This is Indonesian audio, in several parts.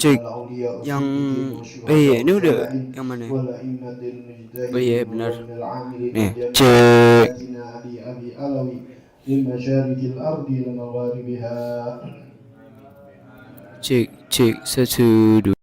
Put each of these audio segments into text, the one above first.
Cek yang BY ini udah yang mana? BY benar. Nih, cek. Cek, cek, satu, dua.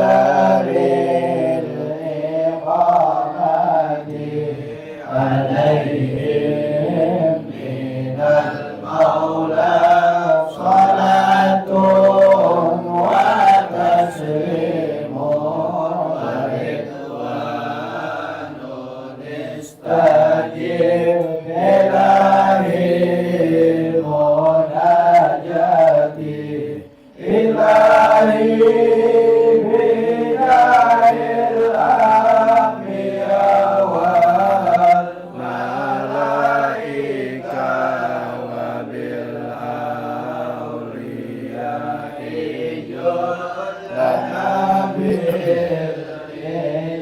daril iqamati alaihim minal maula salatun wa taslimun wa ridwanun istajib ilahi munajati ilahi bidahil anbiya wal malaika wa bil awliya lana bil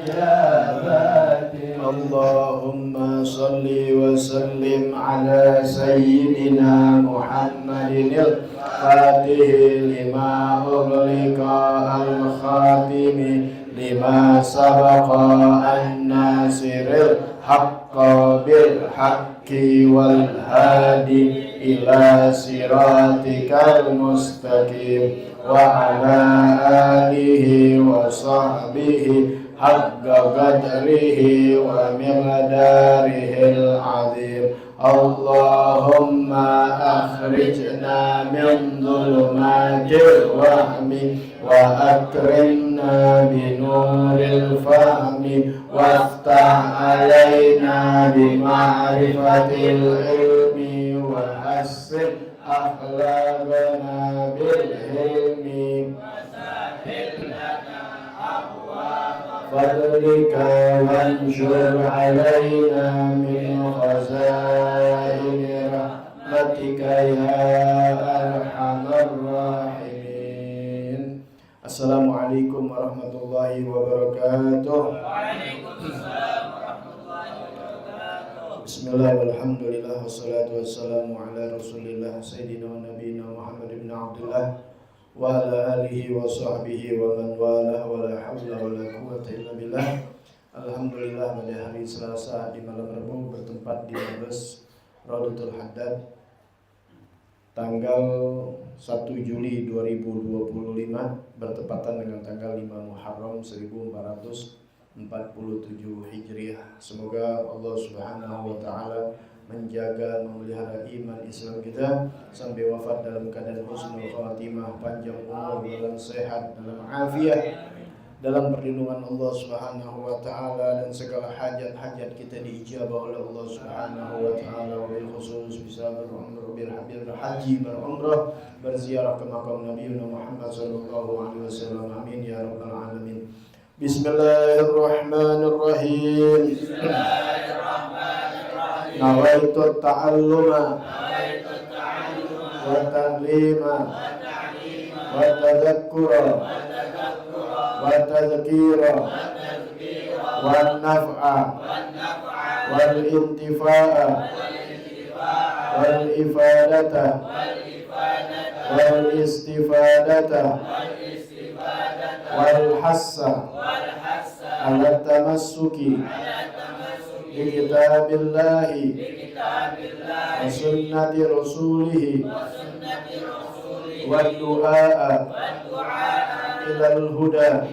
ijabati Allahumma salli wa sallim ala sayyidina Muhammadin al-Fatih lima ughliqa al-khatimi lima sabaqa an-nasiril haqqa bil haqqi wal hadi ila siratikal mustaqim wa ala alihi wa sahbihi haqqa qadrihi wa miqdarihil azim Allahumma akhrijna min dhulumatil wahmi wa akrimna binuril fahmi waftah alaina bima'rifatil ilmi wa hassin akhlaqana bil hilmi fadlika wanshur alaina min khazaini rahmatika ya arhamar rahimin. Assalamualaikum warahmatullahi wabarakatuh. Waalaikumsalam warahmatullahi wabarakatuh. Bismillah walhamdulillah wassalatu wassalamu ala rasulillah sayyidina wa nabiyina Muhammad ibn Abdullah wa ala alihi wa sahbihi wa man walah wa la hawla wa la quwwata illa billah. Alhamdulillah pada hari Selasa di malam Rabu bertempat di Mabes Raudatul Haddad tanggal 1 Juli 2025 bertepatan dengan tanggal 5 Muharram 1447 Hijriah. Semoga Allah Subhanahu wa taala menjaga, memelihara iman Islam kita sampai wafat dalam keadaan husnul khatimah, panjang umur, dalam sehat, dalam afiat, dalam perlindungan Allah Subhanahu wa taala, dan segala hajat-hajat kita diijabah oleh Allah Subhanahu wa taala, wabil khusus bisa berumrah, berhaji, berumrah, berziarah ke makam Nabi Muhammad sallallahu alaihi wasallam. Amin ya rabbal alamin. Bismillahirrahmanirrahim. Nawaitu ta'alluma wa ta'lima wa tadhakkura wa tadhkira wa naf'a wal intifa'a wal ifadata wal istifadata wal hassa ala tamassuki bi kitabillahi wa sunnati rasulihi wa du'a ilal huda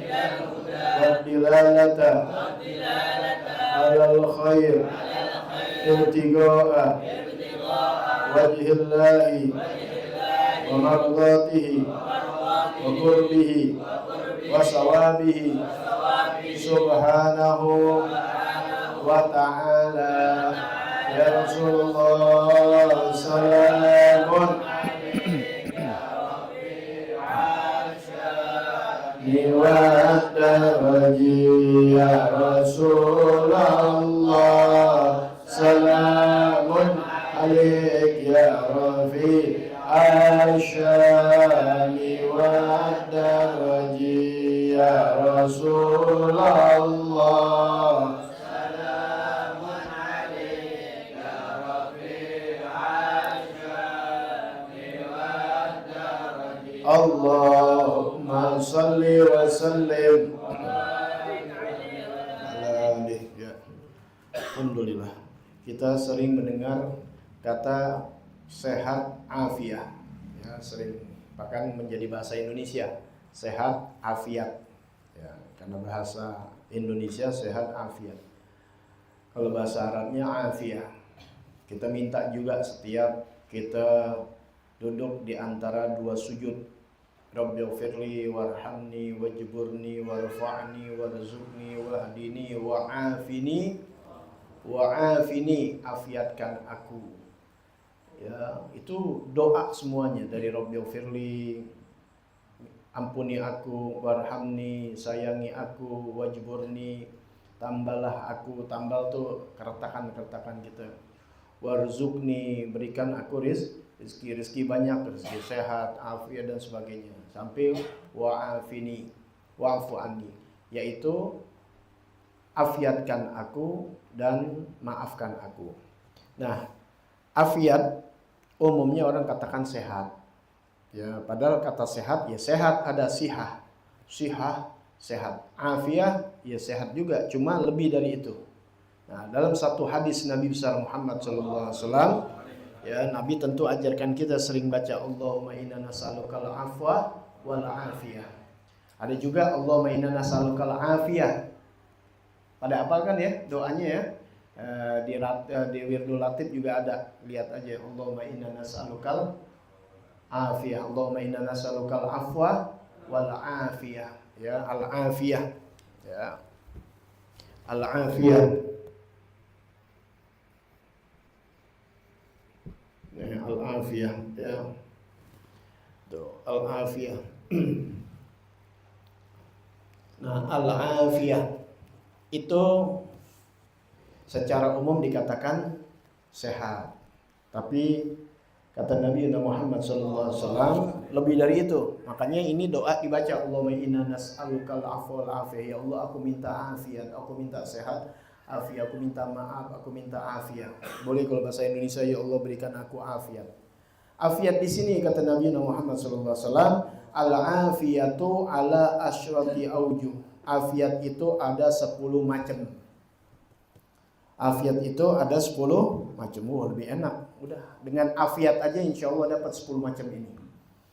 wa dilalata alal khair ibtiga'a wajhillahi wa mardatihi wa qurbihi wa sawabihi subhanahu wa ta'ala. Ya Rasulullah salamun wa daraji. Ya Rasulullah salamun alaik ya Rafi asyami wa daraji. Ya Rasulullah Allahumma salli wa sallim ala alihi. Ya. Alhamdulillah. Kita sering mendengar kata sehat afiat. Ya, sering bahkan menjadi bahasa Indonesia, sehat afiat. Ya, karena bahasa Indonesia sehat afiat. Kalau bahasa Arabnya afiyah. Kita minta juga setiap kita duduk di antara dua sujud. Rabbighfirli warhamni wajburni warfa'ni warzuqni wahdini wa'afini afiatkan aku. Ya, itu doa semuanya dari Rabbighfirli, ampuni aku, warhamni, sayangi aku, wajburni, tambalah aku. Tambal tuh keretakan-keretakan kita. Warzuqni, berikan aku rezeki banyak, rezeki sehat, afiat dan sebagainya. Sampai wa'afini, wa'fu anni, yaitu afiatkan aku dan maafkan aku. Nah, afiat umumnya orang katakan sehat. Ya, padahal kata sehat ya sehat ada sihah. Sihah sehat. Afiah ya sehat juga, cuma lebih dari itu. Nah, dalam satu hadis Nabi besar Muhammad SAW, ya, Nabi tentu ajarkan kita sering baca Allahumma inna nas'alukal afwa wal afiyah. Ada juga Allahumma inna nas'alukal afiyah. Pada apalkan ya doanya ya. Di Wirdul Latif juga ada. Lihat aja Allahumma inna nas'alukal afiyah. Allahumma inna nas'alukal afwa wal afiyah. Ya, al afiyah. Ya. Al afiyah. Al-afiyah, ya. Tuh, al-afiyah. Nah, al-afiyah itu secara umum dikatakan sehat. Tapi kata Nabi Muhammad SAW lebih dari itu. Makanya ini doa dibaca Allahumma inna nas'alukal afwa wal afiyah. Ya Allah, aku minta afiat, aku minta sehat. Afiat, aku minta maaf, aku minta afiat. Boleh kalau bahasa Indonesia, ya Allah berikan aku afiat. Afiat di sini kata Nabi Muhammad SAW, al-afiyatu ala asyrati aujuh. Afiat itu ada 10 macam. Afiat itu ada 10 macam. Lebih enak. Udah dengan afiat aja insya Allah dapat 10 macam ini.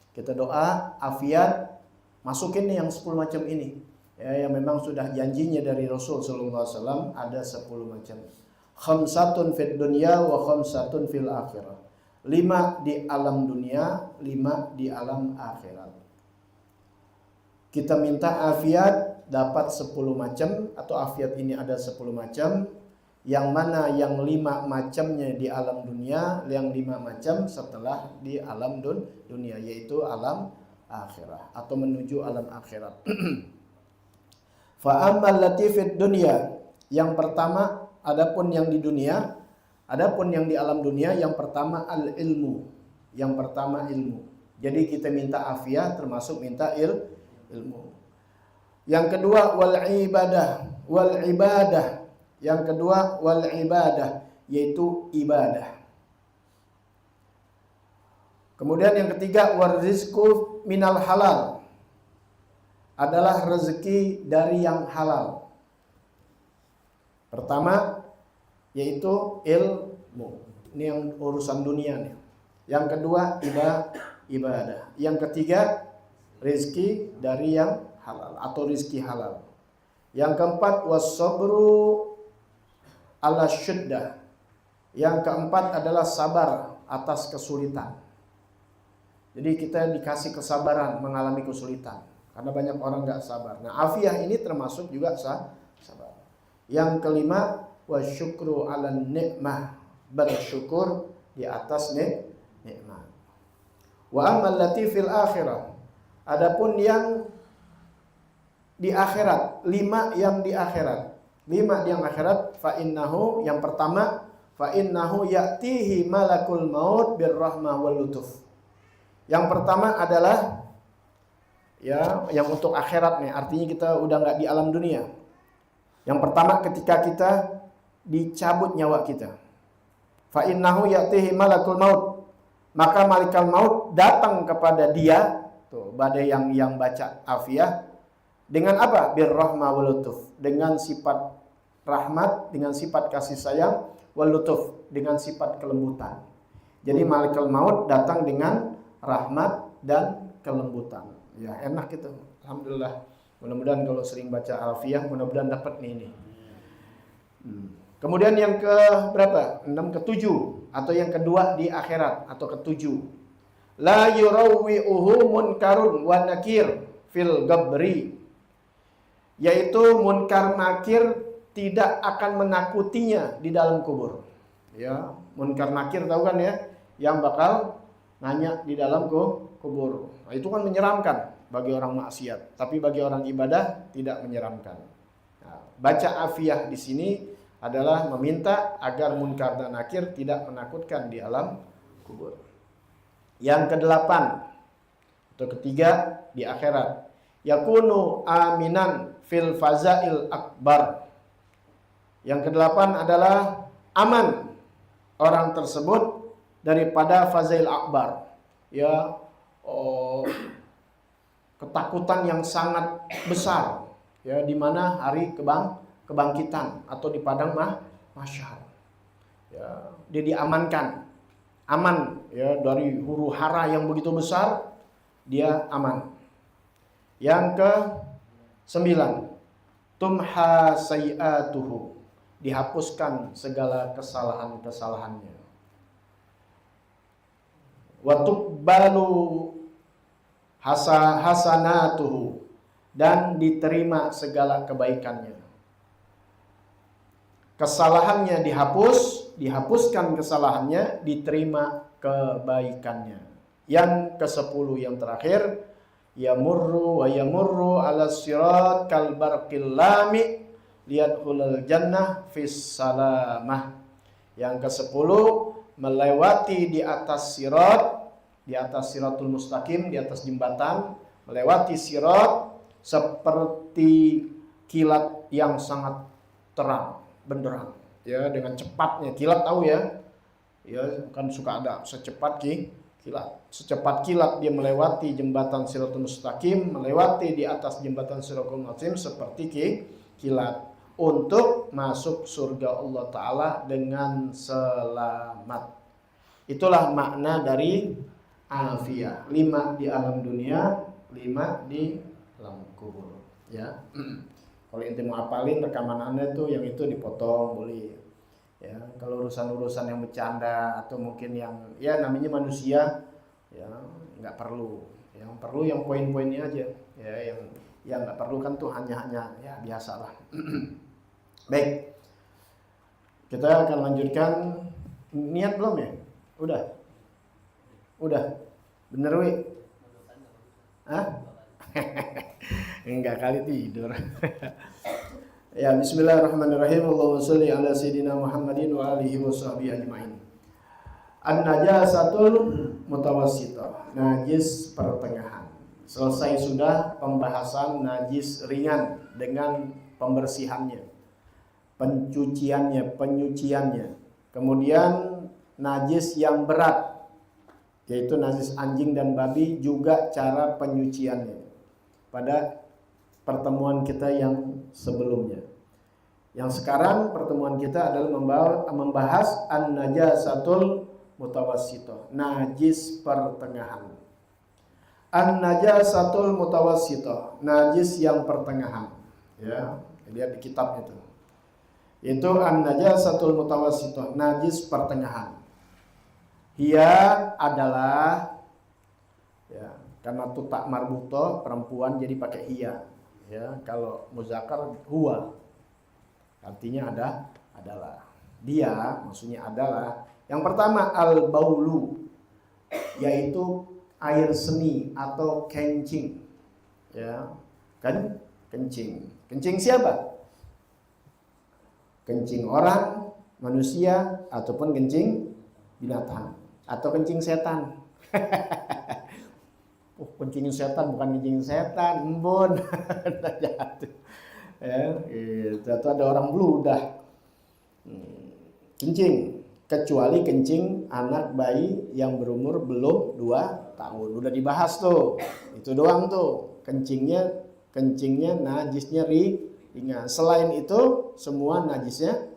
Kita doa afiat, masukin nih yang 10 macam ini. Ya, yang memang sudah janjinya dari Rasul sallallahu alaihi wasallam ada 10 macam. Khamsatun fid dunya wa khamsatun fil akhirah. 5 di alam dunia, 5 di alam akhirat. Kita minta afiat dapat 10 macam, atau afiat ini ada 10 macam. Yang mana yang 5 macamnya di alam dunia, yang 5 macam setelah di alam dunia, yaitu alam akhirat atau menuju alam akhirat. Fa'ammal latifid dunia, yang pertama adapun yang di dunia, adapun yang di alam dunia, yang pertama al-ilmu, yang pertama ilmu. Jadi kita minta afiat termasuk minta ilmu. Yang kedua wal ibadah, yang kedua wal ibadah, yaitu ibadah. Kemudian yang ketiga war rizqu minal halal, adalah rezeki dari yang halal. Pertama yaitu ilmu. Ini yang urusan dunia nih. Yang kedua ibadah. Yang ketiga rezeki dari yang halal atau rezeki halal. Yang keempat was-sabru ala syiddah. Yang keempat adalah sabar atas kesulitan. Jadi kita dikasih kesabaran mengalami kesulitan. Karena banyak orang nggak sabar. Nah, afiah ini termasuk juga sabar. Yang kelima, wasyukru 'alan ni'mah, bersyukur di atas nikmat. Wa ammal latifil akhirah, adapun yang di akhirat, 5 yang di akhirat. 5 yang akhirat, fa innahu, yang pertama, fa innahu ya'tihi malakul maut birrahmah wal lutuf. Yang pertama adalah ya, yang untuk akhirat nih, artinya kita udah nggak di alam dunia. Yang pertama ketika kita dicabut nyawa kita, fa innahu ya'tihi malakul maut, maka malaikat maut datang kepada dia. Tuh, badai yang baca afiah dengan apa? Birrahmah wal lutuf, dengan sifat rahmat, dengan sifat kasih sayang, wal lutuf, dengan sifat kelembutan. Jadi malaikat maut datang dengan rahmat dan kelembutan. Ya, enak itu. Alhamdulillah. Mudah-mudahan kalau sering baca Alfiyah, mudah-mudahan dapat nih ini. Kemudian yang ke berapa? 6 ke 7 atau yang kedua di akhirat atau ke-7. La yurawwi'uhu munkarun wa nakir fil gabri. Yaitu munkar nakir tidak akan menakutinya di dalam kubur. Ya, munkar nakir tahu kan ya? Yang bakal nanya di dalam kubur. Nah, itu kan menyeramkan bagi orang maksiat, tapi bagi orang ibadah tidak menyeramkan. Nah, baca afiyah di sini adalah meminta agar munkar dan nakir tidak menakutkan di alam kubur. Yang kedelapan atau ketiga di akhirat, yakunu aminan fil fazail akbar. Yang kedelapan adalah aman orang tersebut daripada fazail akbar. Ya, ketakutan yang sangat besar, ya, di mana hari kebangkitan atau di padang mahsyar. Ya, dia diamankan, aman ya dari huru hara yang begitu besar, dia aman. Yang ke-9, tumha sayiatuhu, dihapuskan segala kesalahan-kesalahannya. Wa tuqbalu hasanatuhu, dan diterima segala kebaikannya. Kesalahannya dihapuskan kesalahannya, diterima kebaikannya. Yang ke-10 yang terakhir, yamurru ala sirat kal barqil lami liyadkhulul jannah fis salamah. Yang ke-10, melewati di atas sirat, di atas siratul mustaqim, di atas jembatan, melewati sirat seperti kilat yang sangat terang, benderang, ya, dengan cepatnya. Kilat tahu ya, ya kan suka ada secepat kilat. Secepat kilat dia melewati jembatan siratul mustaqim, melewati di atas jembatan siratul mustaqim seperti kilat, untuk masuk surga Allah Ta'ala dengan selamat. Itulah makna dari afiyah. 5 di alam dunia, 5 di alam kubur. Ya, kalau inti mau apalin rekaman Anda tuh yang itu dipotong boleh. Ya, kalau urusan-urusan yang bercanda atau mungkin yang ya namanya manusia, ya nggak perlu. Yang perlu yang poin-poinnya aja. Ya, yang nggak perlu kan tuh hanya ya biasalah. Baik, kita akan lanjutkan. Niat belum ya? Udah, bener wi? Hah? Enggak kali tidur. Ya, bismillahirrahmanirrahim. Allahumma sholli ala sayyidina Muhammadin wa alihi wa sahbihi ajmain. An-najasatul mutawassithah, najis pertengahan. Selesai sudah pembahasan najis ringan dengan pembersihannya, penyuciannya. Kemudian najis yang berat, yaitu najis anjing dan babi, juga cara penyuciannya pada pertemuan kita yang sebelumnya. Yang sekarang pertemuan kita adalah membahas an-najasatul mutawassithah, najis pertengahan. An-najasatul mutawassithah, najis yang pertengahan. Ya, lihat di kitab itu. Itu an-najasatul mutawassithah, najis pertengahan. Hiya adalah, ya, karena tutak marbutoh perempuan jadi pakai hiya. Ya, kalau muzakkar huwa, artinya adalah. Dia maksudnya adalah. Yang pertama al-baulu, yaitu air seni atau kencing. Ya, kan kencing. Kencing siapa? Kencing orang, manusia, ataupun kencing binatang, atau kencing setan. Kencing setan bukan kencing setan, embun. Ya, itu ada orang bludah. Kencing, kecuali kencing anak bayi yang berumur belum 2 tahun. Udah dibahas tuh. Itu doang tuh. Kencingnya najisnya ringan. Selain itu semua najisnya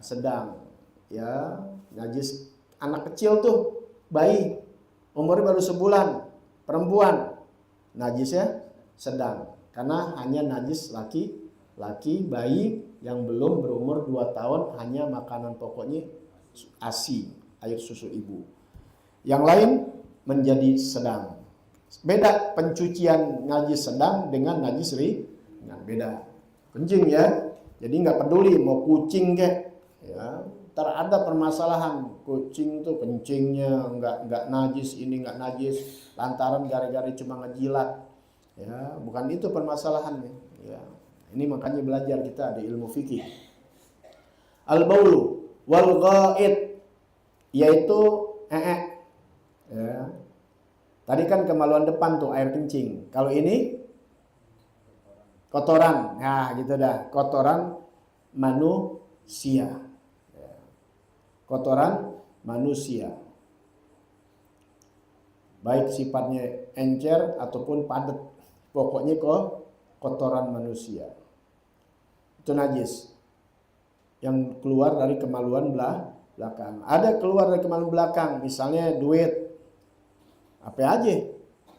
sedang. Ya, najis anak kecil tuh, bayi umurnya baru sebulan, perempuan, najisnya sedang. karena hanya najis laki bayi yang belum berumur 2 tahun, hanya makanan pokoknya ASI, air susu ibu. Yang lain menjadi sedang. Beda pencucian najis sedang dengan najis ringan, beda. Kencing ya, jadi nggak peduli mau kucing kek, ya. Ada permasalahan kucing tuh kencingnya nggak najis, ini nggak najis, lantaran gara-gara cuma ngejilat, ya. Bukan itu permasalahannya, ya. Ini makanya belajar kita ada ilmu fikih. Al-baulu wal ghaid, yaitu ya. Tadi kan kemaluan depan tuh air kencing. Kalau ini kotoran. Nah, gitu dah. Kotoran manusia. Ya. Kotoran manusia. Baik sifatnya encer ataupun padat. Pokoknya kotoran manusia. Itu najis. Yang keluar dari kemaluan belakang. Ada keluar dari kemaluan belakang, misalnya duit, apa aja,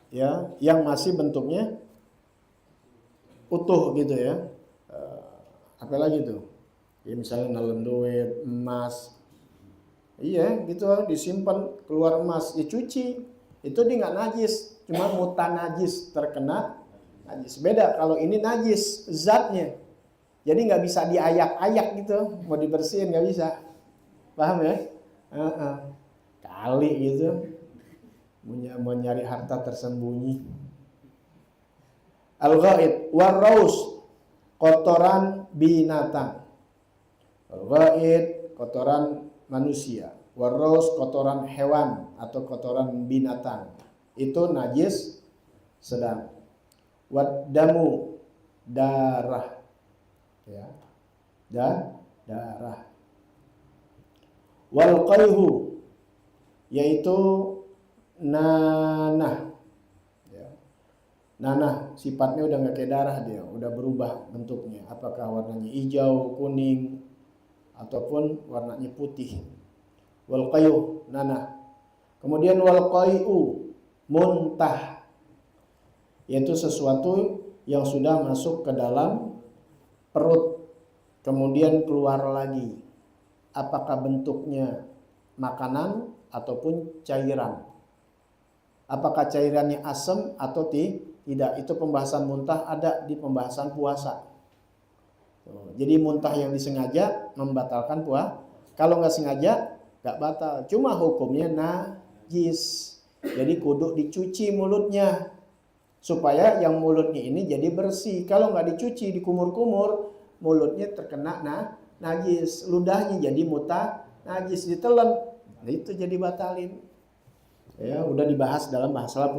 ya, yang masih bentuknya utuh gitu ya. Apa lagi tuh? Ya misalnya nelen duit, emas, iya gitu disimpan keluar emas, dicuci, itu dia nggak najis, cuma mutanajis, terkena najis. Beda kalau ini najis zatnya. Jadi nggak bisa diayak-ayak gitu, mau dibersihin nggak bisa, paham ya? Kali gitu, mau nyari harta tersembunyi. Al-ghaid warraus, kotoran binatang. Al-ghaid kotoran manusia, warraus kotoran hewan atau kotoran binatang. Itu najis sedang. Wadamu, darah. Ya, darah. Wal qayhu, yaitu nanah. Ya. Nanah sifatnya udah nggak kayak darah, dia udah berubah bentuknya. Apakah warnanya hijau, kuning, ataupun warnanya putih. Wal qayhu, nanah. Kemudian wal qayhu, muntah, yaitu sesuatu yang sudah masuk ke dalam perut, kemudian keluar lagi. Apakah bentuknya makanan ataupun cairan? Apakah cairannya asam atau tidak? Itu pembahasan muntah ada di pembahasan puasa. Jadi muntah yang disengaja membatalkan puasa. Kalau nggak sengaja nggak batal. Cuma hukumnya najis. Jadi kudu dicuci mulutnya supaya yang mulutnya ini jadi bersih. Kalau nggak dicuci, dikumur-kumur, mulutnya terkena najis, ludahnya jadi najis, ditelan, nah itu jadi batalin. Ya, udah dibahas dalam masalah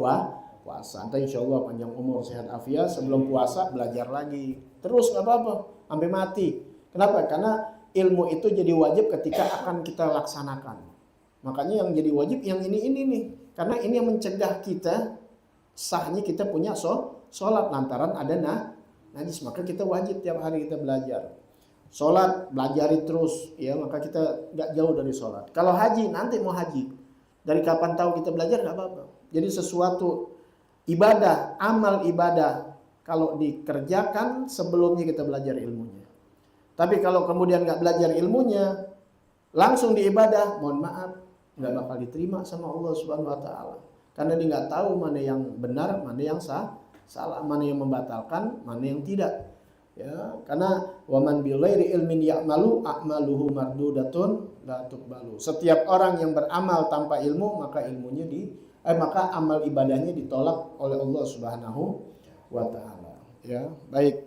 puasa. Nanti insya Allah panjang umur, sehat afiat, sebelum puasa belajar lagi. Terus nggak apa-apa, sampai mati. Kenapa? Karena ilmu itu jadi wajib ketika akan kita laksanakan. Makanya yang jadi wajib yang ini nih, karena ini yang mencegah kita sahnya kita punya sholat lantaran ada najis, maka kita wajib tiap hari kita belajar. Sholat belajari terus, ya, maka kita nggak jauh dari sholat. Kalau haji, nanti mau haji, dari kapan tahu kita belajar nggak apa-apa. Jadi sesuatu ibadah, amal ibadah, kalau dikerjakan sebelumnya kita belajar ilmunya. Tapi kalau kemudian nggak belajar ilmunya, langsung diibadah, mohon maaf, nggak bakal diterima sama Allah Subhanahu Wa Taala. Karena dia nggak tahu mana yang benar, mana yang salah, mana yang membatalkan, mana yang tidak. Ya, karena waman bighairi ilmin ya'malu a'maluhu mardudatun la tuqbalu. Setiap orang yang beramal tanpa ilmu, maka maka amal ibadahnya ditolak oleh Allah Subhanahu wa taala. Ya, baik.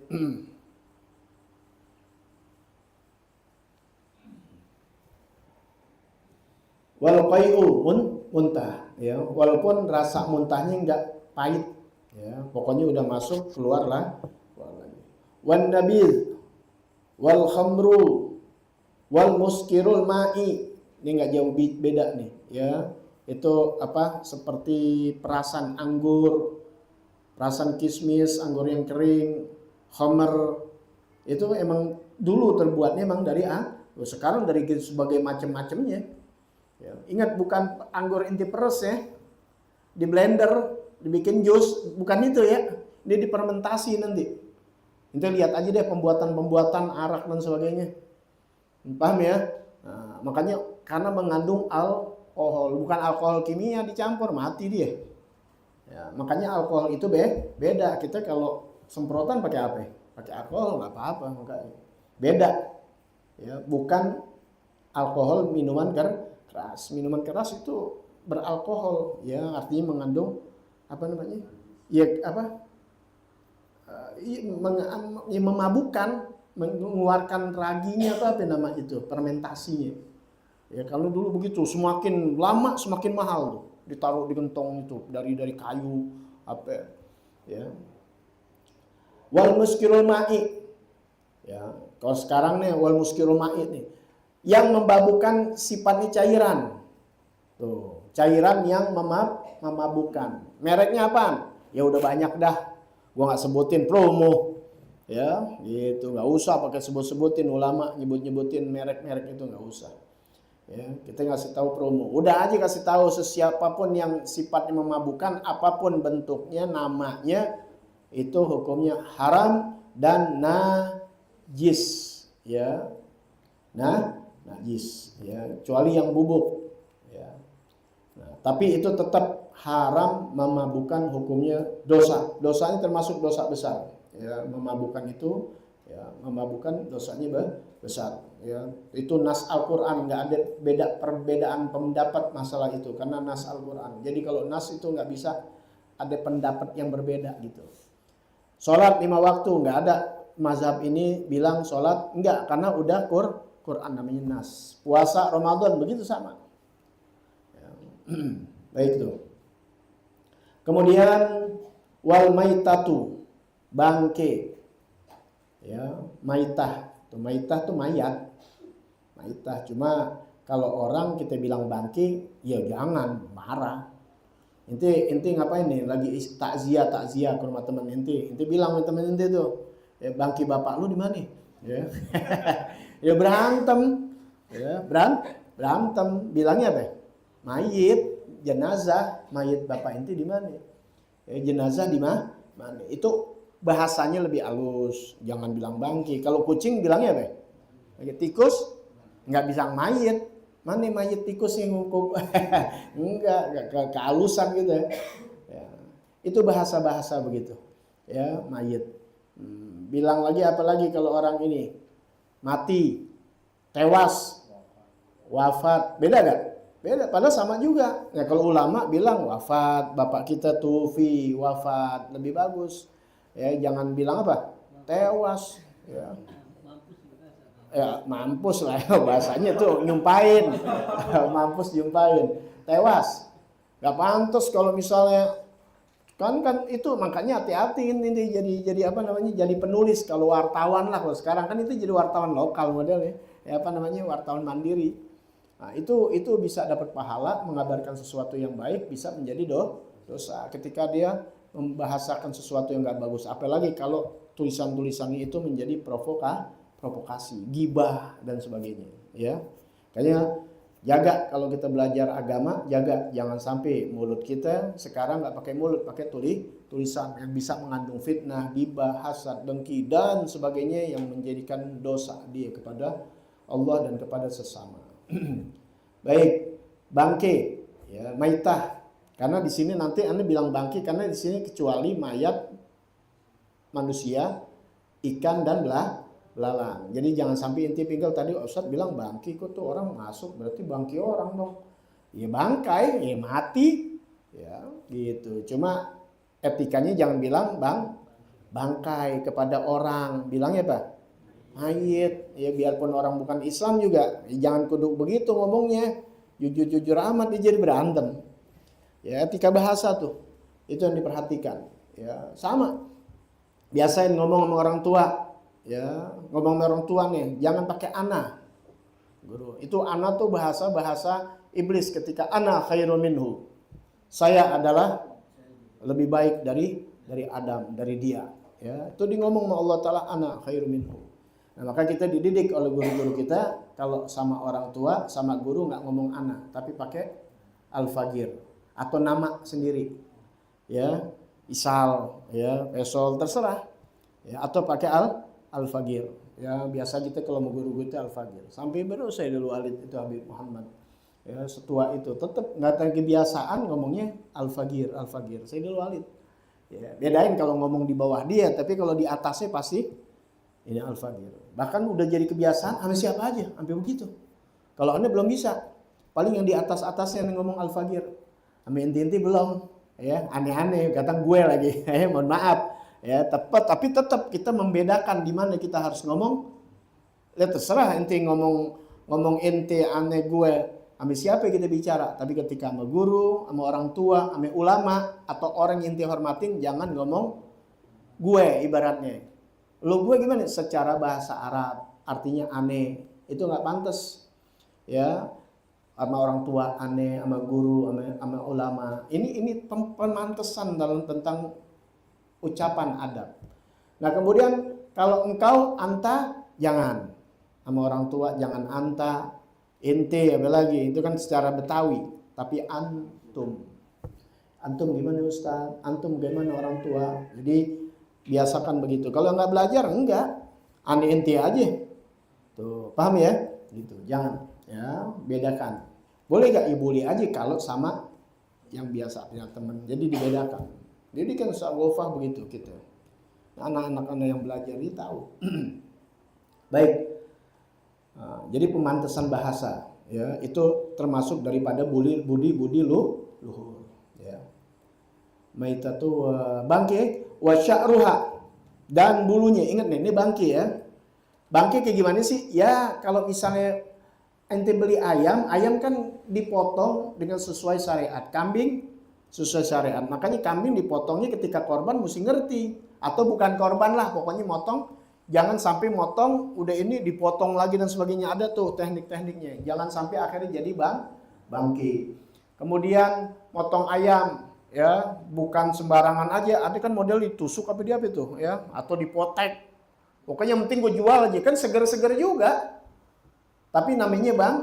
Wal qai'u muntah, ya, walaupun rasa muntahnya enggak pahit, ya, pokoknya udah masuk keluarlah. Wan nabil wal khamru wal muskirul ma'i, ini enggak jauh beda nih, ya. Itu apa? Seperti perasan anggur, perasan kismis, anggur yang kering, khamr. Itu emang dulu terbuatnya emang dari sekarang dari sebagai macam-macamnya. Ya, ingat bukan anggur inti peres ya, di blender dibikin jus, bukan itu ya. dia difermentasi nanti. Ente lihat aja deh pembuatan arak dan sebagainya. Paham ya? Nah, makanya karena mengandung alkohol, bukan alkohol kimia dicampur, mati dia. Ya, makanya alkohol itu beda. Kita kalau semprotan pakai apa? Pakai alkohol nggak apa-apa, makanya beda. Ya, bukan alkohol minuman keras. Minuman keras itu beralkohol, ya artinya mengandung apa namanya? Ya apa? Memabukkan, mengeluarkan raginya apa nama itu, fermentasinya. Ya kalau dulu begitu, semakin lama semakin mahal tuh, ditaruh di gentong itu dari kayu apa ya. Wal muskirul ma'i. Ya, kalau sekarang nih wal muskirul ma'i nih yang memabukkan sifatnya cairan. Tuh, cairan yang memabukkan. Mereknya apaan? Ya udah banyak dah. Gua nggak sebutin promo, ya gitu, nggak usah pakai sebutin ulama nyebutin merek-merek itu nggak usah, ya kita ngasih tahu promo, udah aja kasih tahu sesiapapun yang sifatnya memabukkan apapun bentuknya namanya itu hukumnya haram dan najis, ya najis, ya kecuali yang bubuk, ya. Nah, tapi itu tetap haram memabukkan, hukumnya dosa. Dosanya termasuk dosa besar. Ya, memabukkan itu ya memabukkan dosanya besar. Ya, itu nas Al-Qur'an, nggak ada perbedaan pendapat masalah itu karena nas Al-Qur'an. Jadi kalau nas itu nggak bisa ada pendapat yang berbeda gitu. Sholat 5 waktu nggak ada mazhab ini bilang sholat enggak karena udah Quran namanya nas. Puasa Ramadan begitu sama. Ya. Baik tuh. Kemudian wal maitatu, bangke. Ya, maitah. Tuh mayat. Maitah cuma kalau orang kita bilang bangke, ya jangan marah. Inti ngapain nih? Lagi takziah ke rumah teman inti. Inti bilang sama teman inti tuh, ya, bangke bapak lu di mana? Ya. Ya berantem. Ya, berantem. Bilangnya apa? Mayit. Jenazah, mayit bapak inti di mana? Jenazah di mana? Itu bahasanya lebih halus. Jangan bilang bangki. Kalau kucing bilangnya apa? Tikus nggak bilang mayit. Mana mayit tikus yang hukum? Enggak kehalusan gitu ya. Itu bahasa-bahasa begitu. Ya, mayit. Bilang lagi apalagi kalau orang ini mati, tewas, wafat, beda gak? Beda, padahal sama juga. Ya kalau ulama bilang wafat, bapak kita tufi, wafat, lebih bagus. Ya jangan bilang apa? Tewas. Ya. Ya mampus lah bahasanya tuh nyumpain. Mampus nyumpain. Tewas. Gak pantas kalau misalnya kan itu makanya hati-hati ini jadi apa namanya? Jadi penulis kalau wartawan lah kalau sekarang kan itu jadi wartawan lokal modelnya. Ya apa namanya? Wartawan mandiri. Nah, itu bisa dapat pahala, mengabarkan sesuatu yang baik, bisa menjadi dosa ketika dia membahasakan sesuatu yang nggak bagus. Apalagi kalau tulisan-tulisannya itu menjadi provokasi, gibah dan sebagainya. Ya, kayaknya jaga kalau kita belajar agama, jaga jangan sampai mulut kita sekarang nggak pakai mulut, pakai tulisan yang bisa mengandung fitnah, gibah, hasad, dengki dan sebagainya yang menjadikan dosa dia kepada Allah dan kepada sesama. Baik, bangke, ya, maitah. Karena di sini nanti Anda bilang bangke karena di sini kecuali mayat manusia, ikan dan belalang. Jadi jangan sampai inti pinggal tadi Ustaz bilang bangke kok tuh orang masuk berarti bangke orang dong. Ya bangkai, ya mati. Ya, gitu. Cuma etikanya jangan bilang bangkai kepada orang. Bilangnya apa? Mayit, ya biarpun orang bukan Islam juga, ya jangan kudu begitu ngomongnya, jujur amat dia jadi berantem. Ya etika bahasa tuh, itu yang diperhatikan. Ya sama, biasain ngomong sama orang tua, ya ngomong sama orang tua nih, jangan pakai ana. Guru, itu ana tuh bahasa iblis ketika ana khairun minhu, saya adalah lebih baik dari Adam, dari dia. Ya itu di ngomong sama Allah Taala ana khairun minhu. Nah, maka kita dididik oleh guru-guru kita kalau sama orang tua, sama guru nggak ngomong ana, tapi pakai al-fagir atau nama sendiri. Ya, isal, ya, pesol terserah, ya, atau pakai al-fagir. Ya, biasa kita kalau mau guru itu al-fagir. Sampai baru Sayyidul Walid itu Habib Muhammad. Ya, setua itu tetap nggak ada kebiasaan ngomongnya al-fagir, al-fagir. Sayyidul Walid. Ya, bedain kalau ngomong di bawah dia, tapi kalau di atasnya pasti ini al-fagir. Bahkan udah jadi kebiasaan sama siapa aja, sampai begitu. Kalau Anda belum bisa, paling yang di atas-atasnya yang ngomong al-fagir. Sama inti-inti belum, ya, aneh-aneh, kadang gue lagi. Mohon maaf. Ya, tepat, tapi tetap kita membedakan di mana kita harus ngomong. Ya terserah inti ngomong inti aneh gue, sama siapa kita bicara. Tapi ketika sama guru, sama orang tua, sama ulama atau orang yang inti hormatin, jangan ngomong gue ibaratnya. Lo gue gimana? Secara bahasa Arab, artinya aneh. Itu nggak pantas. Ya, sama orang tua aneh, sama guru, sama ulama. Ini pemantesan dalam tentang ucapan adab. Nah kemudian kalau engkau anta, jangan. Sama orang tua jangan anta, ente, apalagi itu kan secara Betawi. Tapi antum. Antum gimana Ustaz? Antum gimana orang tua? Jadi biasakan begitu. Kalau nggak belajar, enggak. Ane ente aja. Tuh, paham ya? Gitu. Jangan. Ya, bedakan. Boleh gak ibuli aja kalau sama yang biasa, yang teman. Jadi dibedakan. Jadi kan Ghofah begitu kita. Nah, anak-anak Anda yang belajar ini tahu. Baik. Nah, jadi pemantesan bahasa, ya, itu termasuk daripada budi luhur, ya. Maitatu bangke wa sya'ruha, dan bulunya. Ingat nih, ini bangke ya. Bangke kayak gimana sih? Ya, kalau misalnya ente beli ayam kan dipotong dengan sesuai syariat. Kambing sesuai syariat. Makanya kambing dipotongnya ketika korban mesti ngerti. Atau bukan korban lah, pokoknya motong. Jangan sampai motong, udah ini dipotong lagi dan sebagainya. Ada tuh teknik-tekniknya. Jangan sampai akhirnya jadi bangke. Kemudian motong ayam, ya, bukan sembarangan aja. Ada kan model ditusuk apa dia apa itu, ya, atau dipotek. Pokoknya yang penting gue jual aja, kan seger-seger juga. Tapi namanya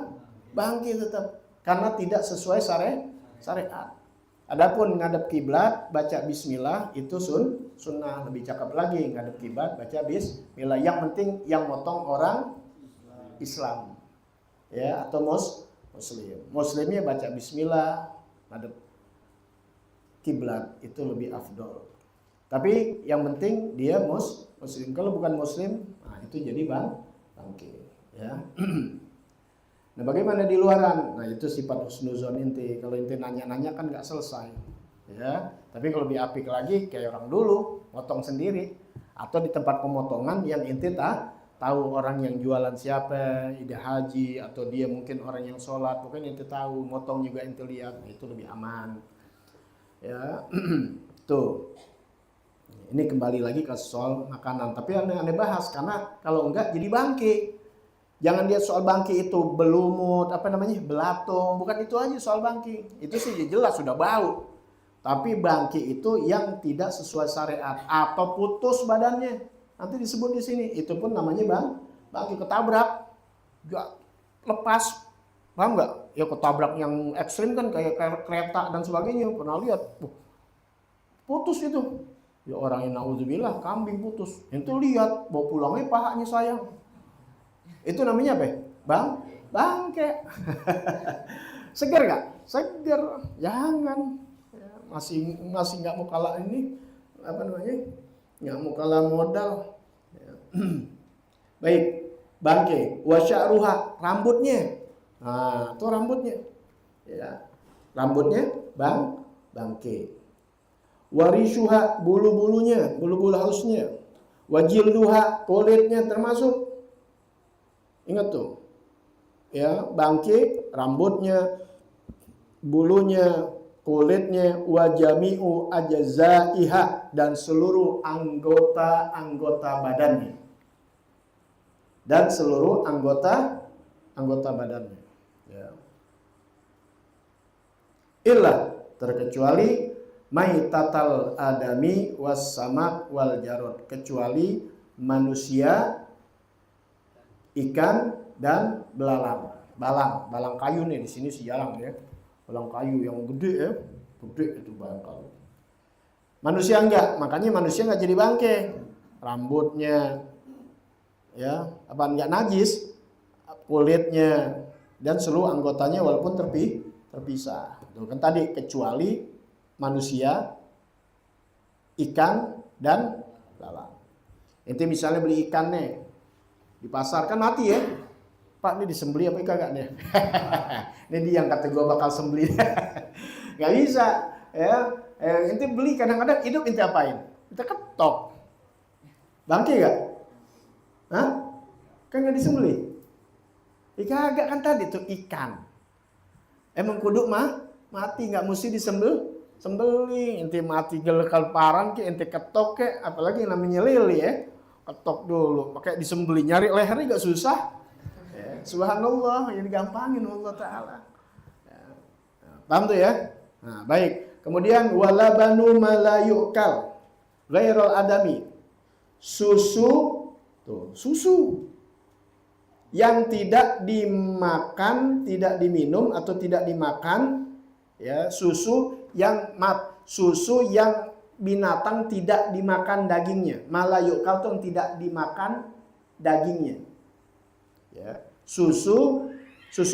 bangke tetap, karena tidak sesuai syariat. Adapun ngadep kiblat baca bismillah itu sunnah, lebih cakep lagi ngadep kiblat baca bismillah. Yang penting yang motong orang Islam, ya, atau muslim. Muslimnya baca bismillah ngadep kiblat itu lebih afdol. Tapi yang penting dia muslim. Kalau bukan muslim, nah itu jadi bangke, ya. Nah bagaimana di luaran? Nah itu sifat husnuzon inti. Kalau inti nanya-nanya kan nggak selesai, ya. Tapi kalau lebih apik lagi kayak orang dulu, motong sendiri. Atau di tempat pemotongan yang inti tahu orang yang jualan siapa, ide haji, atau dia mungkin orang yang sholat, pokoknya inti tahu. Motong juga inti lihat, itu lebih aman, ya. Tuh. Ini kembali lagi ke soal makanan. Tapi aneh bahas karena kalau enggak jadi bangke. Jangan lihat soal bangki itu belumut, belatung, bukan itu aja soal bangki. Itu sih jelas sudah bau. Tapi bangki itu yang tidak sesuai syariat atau putus badannya. Nanti disebut di sini, itu pun namanya bangki ketabrak. Gak lepas. Paham nggak? Ya ketabrak yang ekstrim kan kayak kereta dan sebagainya. Pernah lihat? Putus itu. Ya orang yang na'udzubillah kambing putus. Itu lihat, bawa pulangnya pahanya sayang. Itu namanya apa? Bangke. Seger gak? Seger. Jangan. Ya, masih nggak mau kalah ini. Nggak mau kalah modal. Ya. Baik. Bangke. Wasya'ruha. Rambutnya. Nah, itu rambutnya. Ya. Rambutnya bangke. Warishuha. Bulu-bulunya. Bulu-bulu halusnya. Wajilduha. Kulitnya termasuk. Ingat tuh, ya, bangke, rambutnya, bulunya, kulitnya, wajami'u ajzaiha, dan seluruh anggota-anggota badannya. Dan seluruh anggota badannya. Ya. Illa, terkecuali maitatal adami was samak wal jarod, kecuali manusia, ikan dan belalang. Balang kayu nih, di sini sih jarang ya. Balang kayu yang gede ya. Gede itu balang kayu. Manusia enggak, makanya manusia enggak jadi bangke. Rambutnya, ya, apa enggak najis, kulitnya dan seluruh anggotanya walaupun terpisah. Itu kan tadi kecuali manusia, ikan dan lalat. Inti misalnya beli ikan nih di pasar kan mati ya. Pak ini disembelih apa kagak nih? Ini dia yang kata gue bakal sembelih. Gak bisa ya. Inti beli kadang-kadang hidup inti apain? Kita ketok. Bangke gak? Hah? Kan gak disembelih. Kagak kan tadi tuh ikan. Emang kudu mati nggak mesti sembelih. Inti mati gelekal paran ke inti ketok ke apalagi yang namanya lele ya. Ketok dulu pakai disembelih nyari lehernya gak susah. Ya, subhanallah yang digampangin Allah Ta'ala. Ya. Paham tuh ya? Nah, baik. Kemudian walabanu malayukal ghairul adami. Susu yang tidak dimakan, tidak diminum atau tidak dimakan, ya, susu yang binatang tidak dimakan dagingnya. Malayukal itu yang tidak dimakan dagingnya. Ya, susu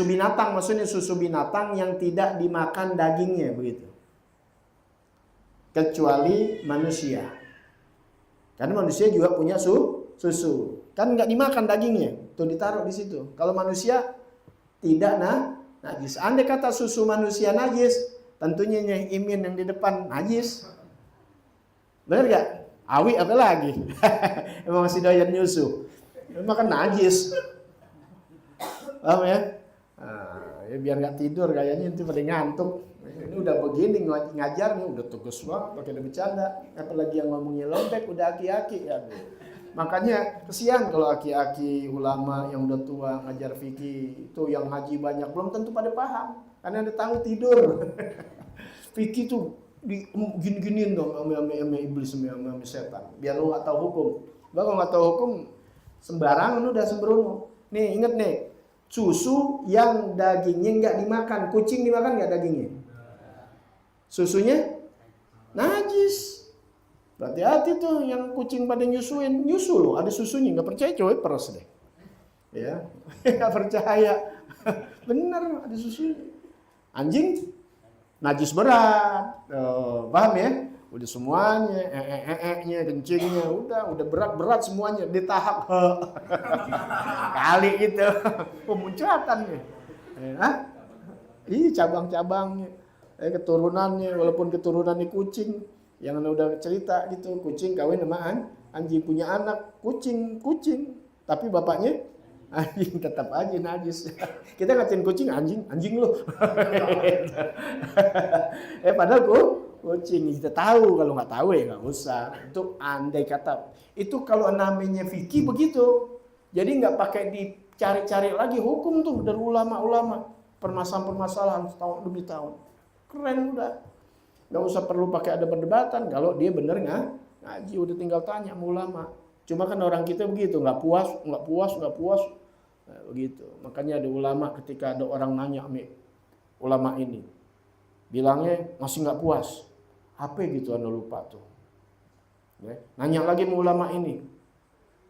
binatang maksudnya susu binatang yang tidak dimakan dagingnya begitu. Kecuali manusia. Karena manusia juga punya susu. Kan nggak dimakan dagingnya, tuh ditaruh di situ. Kalau manusia tidak najis. Andai kata susu manusia najis, tentunya Nyai Imin yang di depan najis. Benar nggak? Awi apa lagi? Emang masih doyan nyusu. Makan najis. Paham ya? Nah, ya biar nggak tidur kayaknya itu pada ngantuk. Ini udah begini ngajar nih, udah tugas banget pakai bercanda. Apalagi yang ngomongnya lembek udah aki-aki ya. Makanya kesian kalau aki-aki ulama yang udah tua ngajar fikih itu yang ngaji banyak belum tentu pada paham karena ada tahu tidur. Fikih tuh gini-giniin dong sama iblis sama setan biar lo nggak tahu hukum. Kalau nggak tahu hukum sembarangan udah sembrono. Nih inget nih susu yang dagingnya nggak dimakan, kucing dimakan nggak dagingnya? Susunya najis. Berhati-hati tuh yang kucing pada nyusuin, nyusu loh, ada susunya, nggak percaya coba peres deh, ya, nggak percaya, bener ada susunya. Anjing najis berat, paham ya? Udah semuanya, nya, kencingnya, udah berat semuanya, di tahap kali gitu, pemuncatannya, cabang-cabangnya, keturunannya, walaupun keturunannya kucing. Yang udah cerita gitu, kucing kawin sama anjing, punya anak kucing, tapi bapaknya anjing, tetap aja najis. Kita ngatain kucing anjing lu. Padahal kucing kita tahu, kalau nggak tahu ya nggak usah. Itu andai kata, itu kalau namanya fikih begitu. Jadi nggak pakai dicari-cari lagi hukum tuh dari ulama-ulama, permasalahan tahun demi tahun, keren udah. Nggak usah perlu pakai ada perdebatan. Kalau dia bener ngaji udah tinggal tanya sama ulama. Cuma kan orang kita begitu, nggak puas. Nah, begitu. Makanya ada ulama ketika ada orang nanya ulama ini, bilangnya masih nggak puas. Apa gitu Anda lupa tuh. Ya. Nanya lagi sama ulama ini,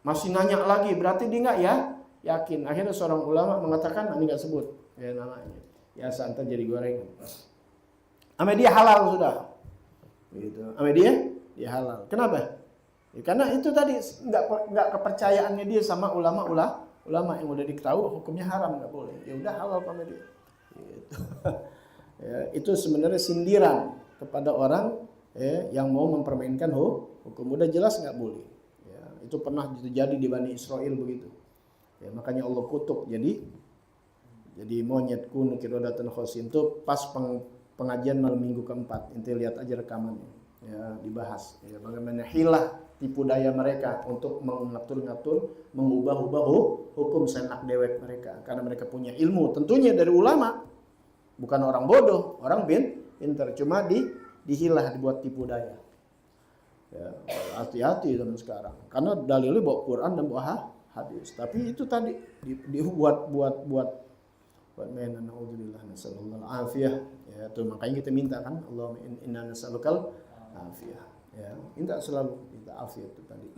masih nanya lagi, berarti dia nggak ya yakin. Akhirnya seorang ulama mengatakan, ini nggak sebut ya namanya. Ya santai jadi gorengan. Sama dia halal sudah, gitu. Sama dia halal. Kenapa? Ya, karena itu tadi nggak kepercayaannya dia sama ulama yang udah diketahui hukumnya haram, nggak boleh. Ya udah halal sama dia. Gitu. Ya, itu sebenarnya sindiran kepada orang yang mau mempermainkan hukum. Udah jelas nggak boleh. Ya, itu pernah terjadi di Bani Israel begitu. Ya, makanya Allah kutuk. Jadi monyetku nukirodatan khosin itu pas pengajian malam minggu keempat, inti lihat aja rekamannya, ya dibahas, ya bagaimana hilah tipu daya mereka untuk mengatur-ngatur, mengubah-ubah hukum senak dewek mereka, karena mereka punya ilmu, tentunya dari ulama, bukan orang bodoh, orang pintar, cuma dihilah, dibuat tipu daya. Ya, hati-hati zaman sekarang, karena dalilnya bawa Quran dan bawa hadis, tapi itu tadi dibuat mainan, naudzubillah, nasallallahu afiyah. Ya, itu makanya kita minta kan, Allahumma inna nas'alukal afiyah. Ya, minta selalu, minta afiat itu tadi.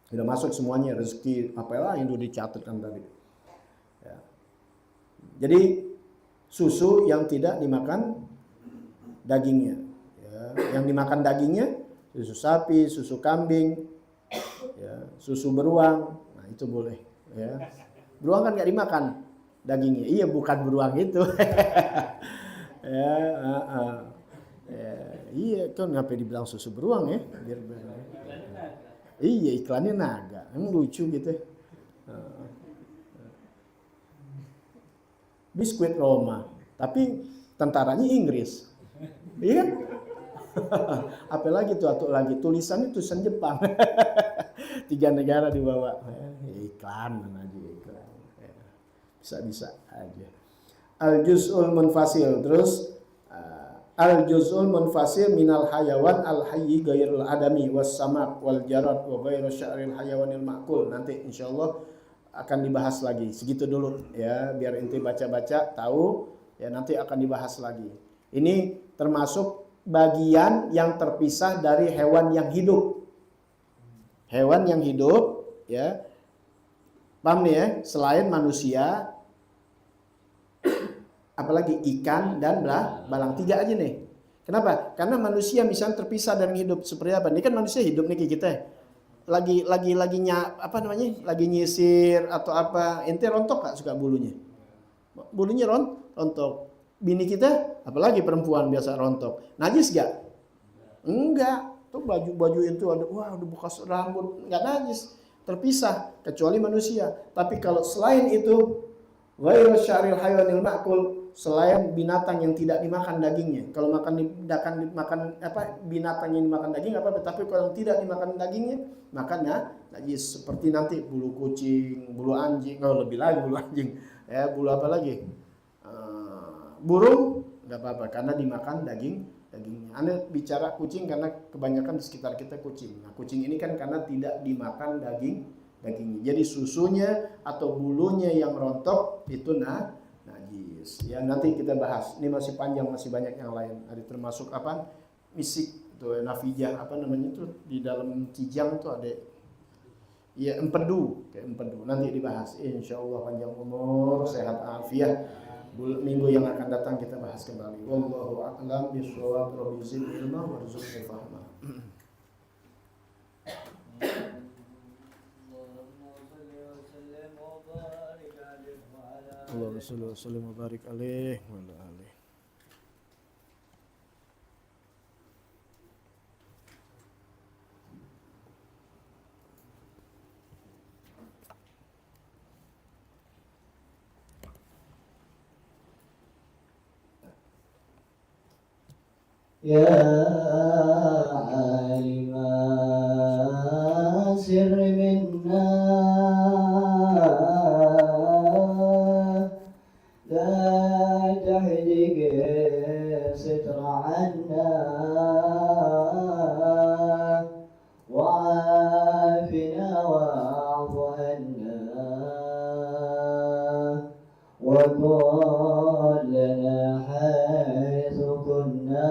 Sudah masuk semuanya rezeki apalah yang udah dicatatkan tadi. Ya. Jadi susu yang tidak dimakan dagingnya, ya. Yang dimakan dagingnya susu sapi, susu kambing, ya, susu beruang, nah itu boleh. Ya. Beruang kan nggak dimakan dagingnya, iya bukan beruang itu. Ya, ya, iya kan ngapain dibilang susu beruang ya? Biar, iya iklannya naga, emang lucu gitu. Biskuit Roma, tapi tentaranya Inggris, iya kan? Apalagi tuh atau lagi tulisannya tulisan Jepang. 3 negara dibawa, iklan aja iklan, bisa aja. Al-juz'ul munfasil, terus al-juz'ul munfasil minal hayawan al-hayyi ghairul adami was samak wal jarad wa ghairu sya'ril hayawanil ma'kul. Nanti insyaallah akan dibahas lagi. Segitu dulu ya, biar inti baca-baca tahu ya, nanti akan dibahas lagi. Ini termasuk bagian yang terpisah dari hewan yang hidup. Hewan yang hidup ya. Paham nih ya, selain manusia apalagi ikan dan belalang, 3 aja nih. Kenapa? Karena manusia misalnya terpisah dari hidup seperti apa? Ini kan manusia hidup nih kita. Lagi apa namanya? Lagi nyisir atau apa? Ente rontok gak suka bulunya? Bulunya rontok. Bini kita apalagi perempuan biasa rontok. Najis gak? Enggak. Tuh baju itu ada bekas rambut, enggak najis. Terpisah kecuali manusia. Tapi kalau selain itu ghairu sya'ril hayawanil ma'kul, selain binatang yang tidak dimakan dagingnya. Kalau dimakan binatang yang dimakan daging apa, tapi kalau tidak dimakan dagingnya, makanya najis. Seperti nanti bulu kucing, bulu anjing, lebih lagi bulu anjing. Ya, bulu apa lagi? Burung enggak apa-apa karena dimakan dagingnya. Anda bicara kucing karena kebanyakan di sekitar kita kucing. Nah, kucing ini kan karena tidak dimakan dagingnya. Jadi susunya atau bulunya yang rontok itu najis. Ya nanti kita bahas. Ini masih panjang, masih banyak yang lain. Ada termasuk apa? Misik itu nafijah apa namanya itu di dalam kijang itu ada. Ya empedu, kayak empedu. Nanti dibahas. Insyaallah panjang umur, sehat afiat. Minggu yang akan datang kita bahas kembali. Wallahu a'lam bishawab. Rabbi zidni ilma warzuqni fahma. Allahumma shalli wa sallim wa barik alaihi wa ala alihi. Ya alima sirri minna la tahdiq sitra anna wa'afina wa'afu anna wa kullana haythu kunna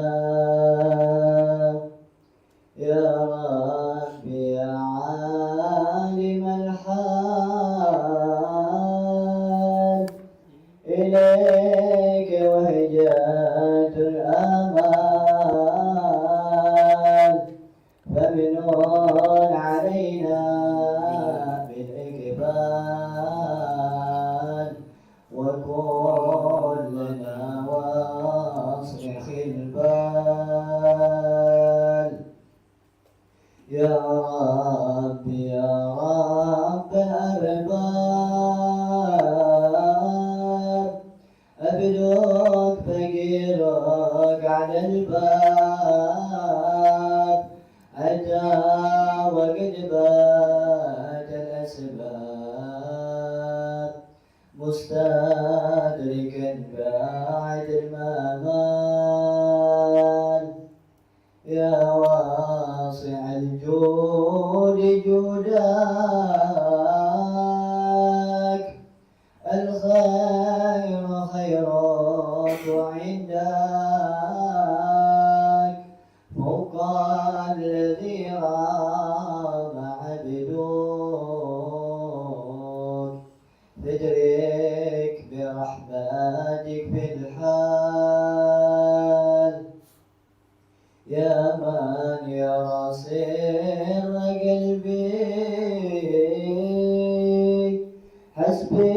ya Rabbi ya alim al-hal ilayka wahjatul amal faminun alayna bil-ikbal wa kullana واصلح البال يا رب يا رب الأرباب أبدوك فقيرك على الباب أتى وقد بات الأسباب مستدركا بعد المآل يا واسع الجود جودك الخير خيرك عندك فوق تدرك برحمتك في الحال يا من يرى سر قلبي حسبي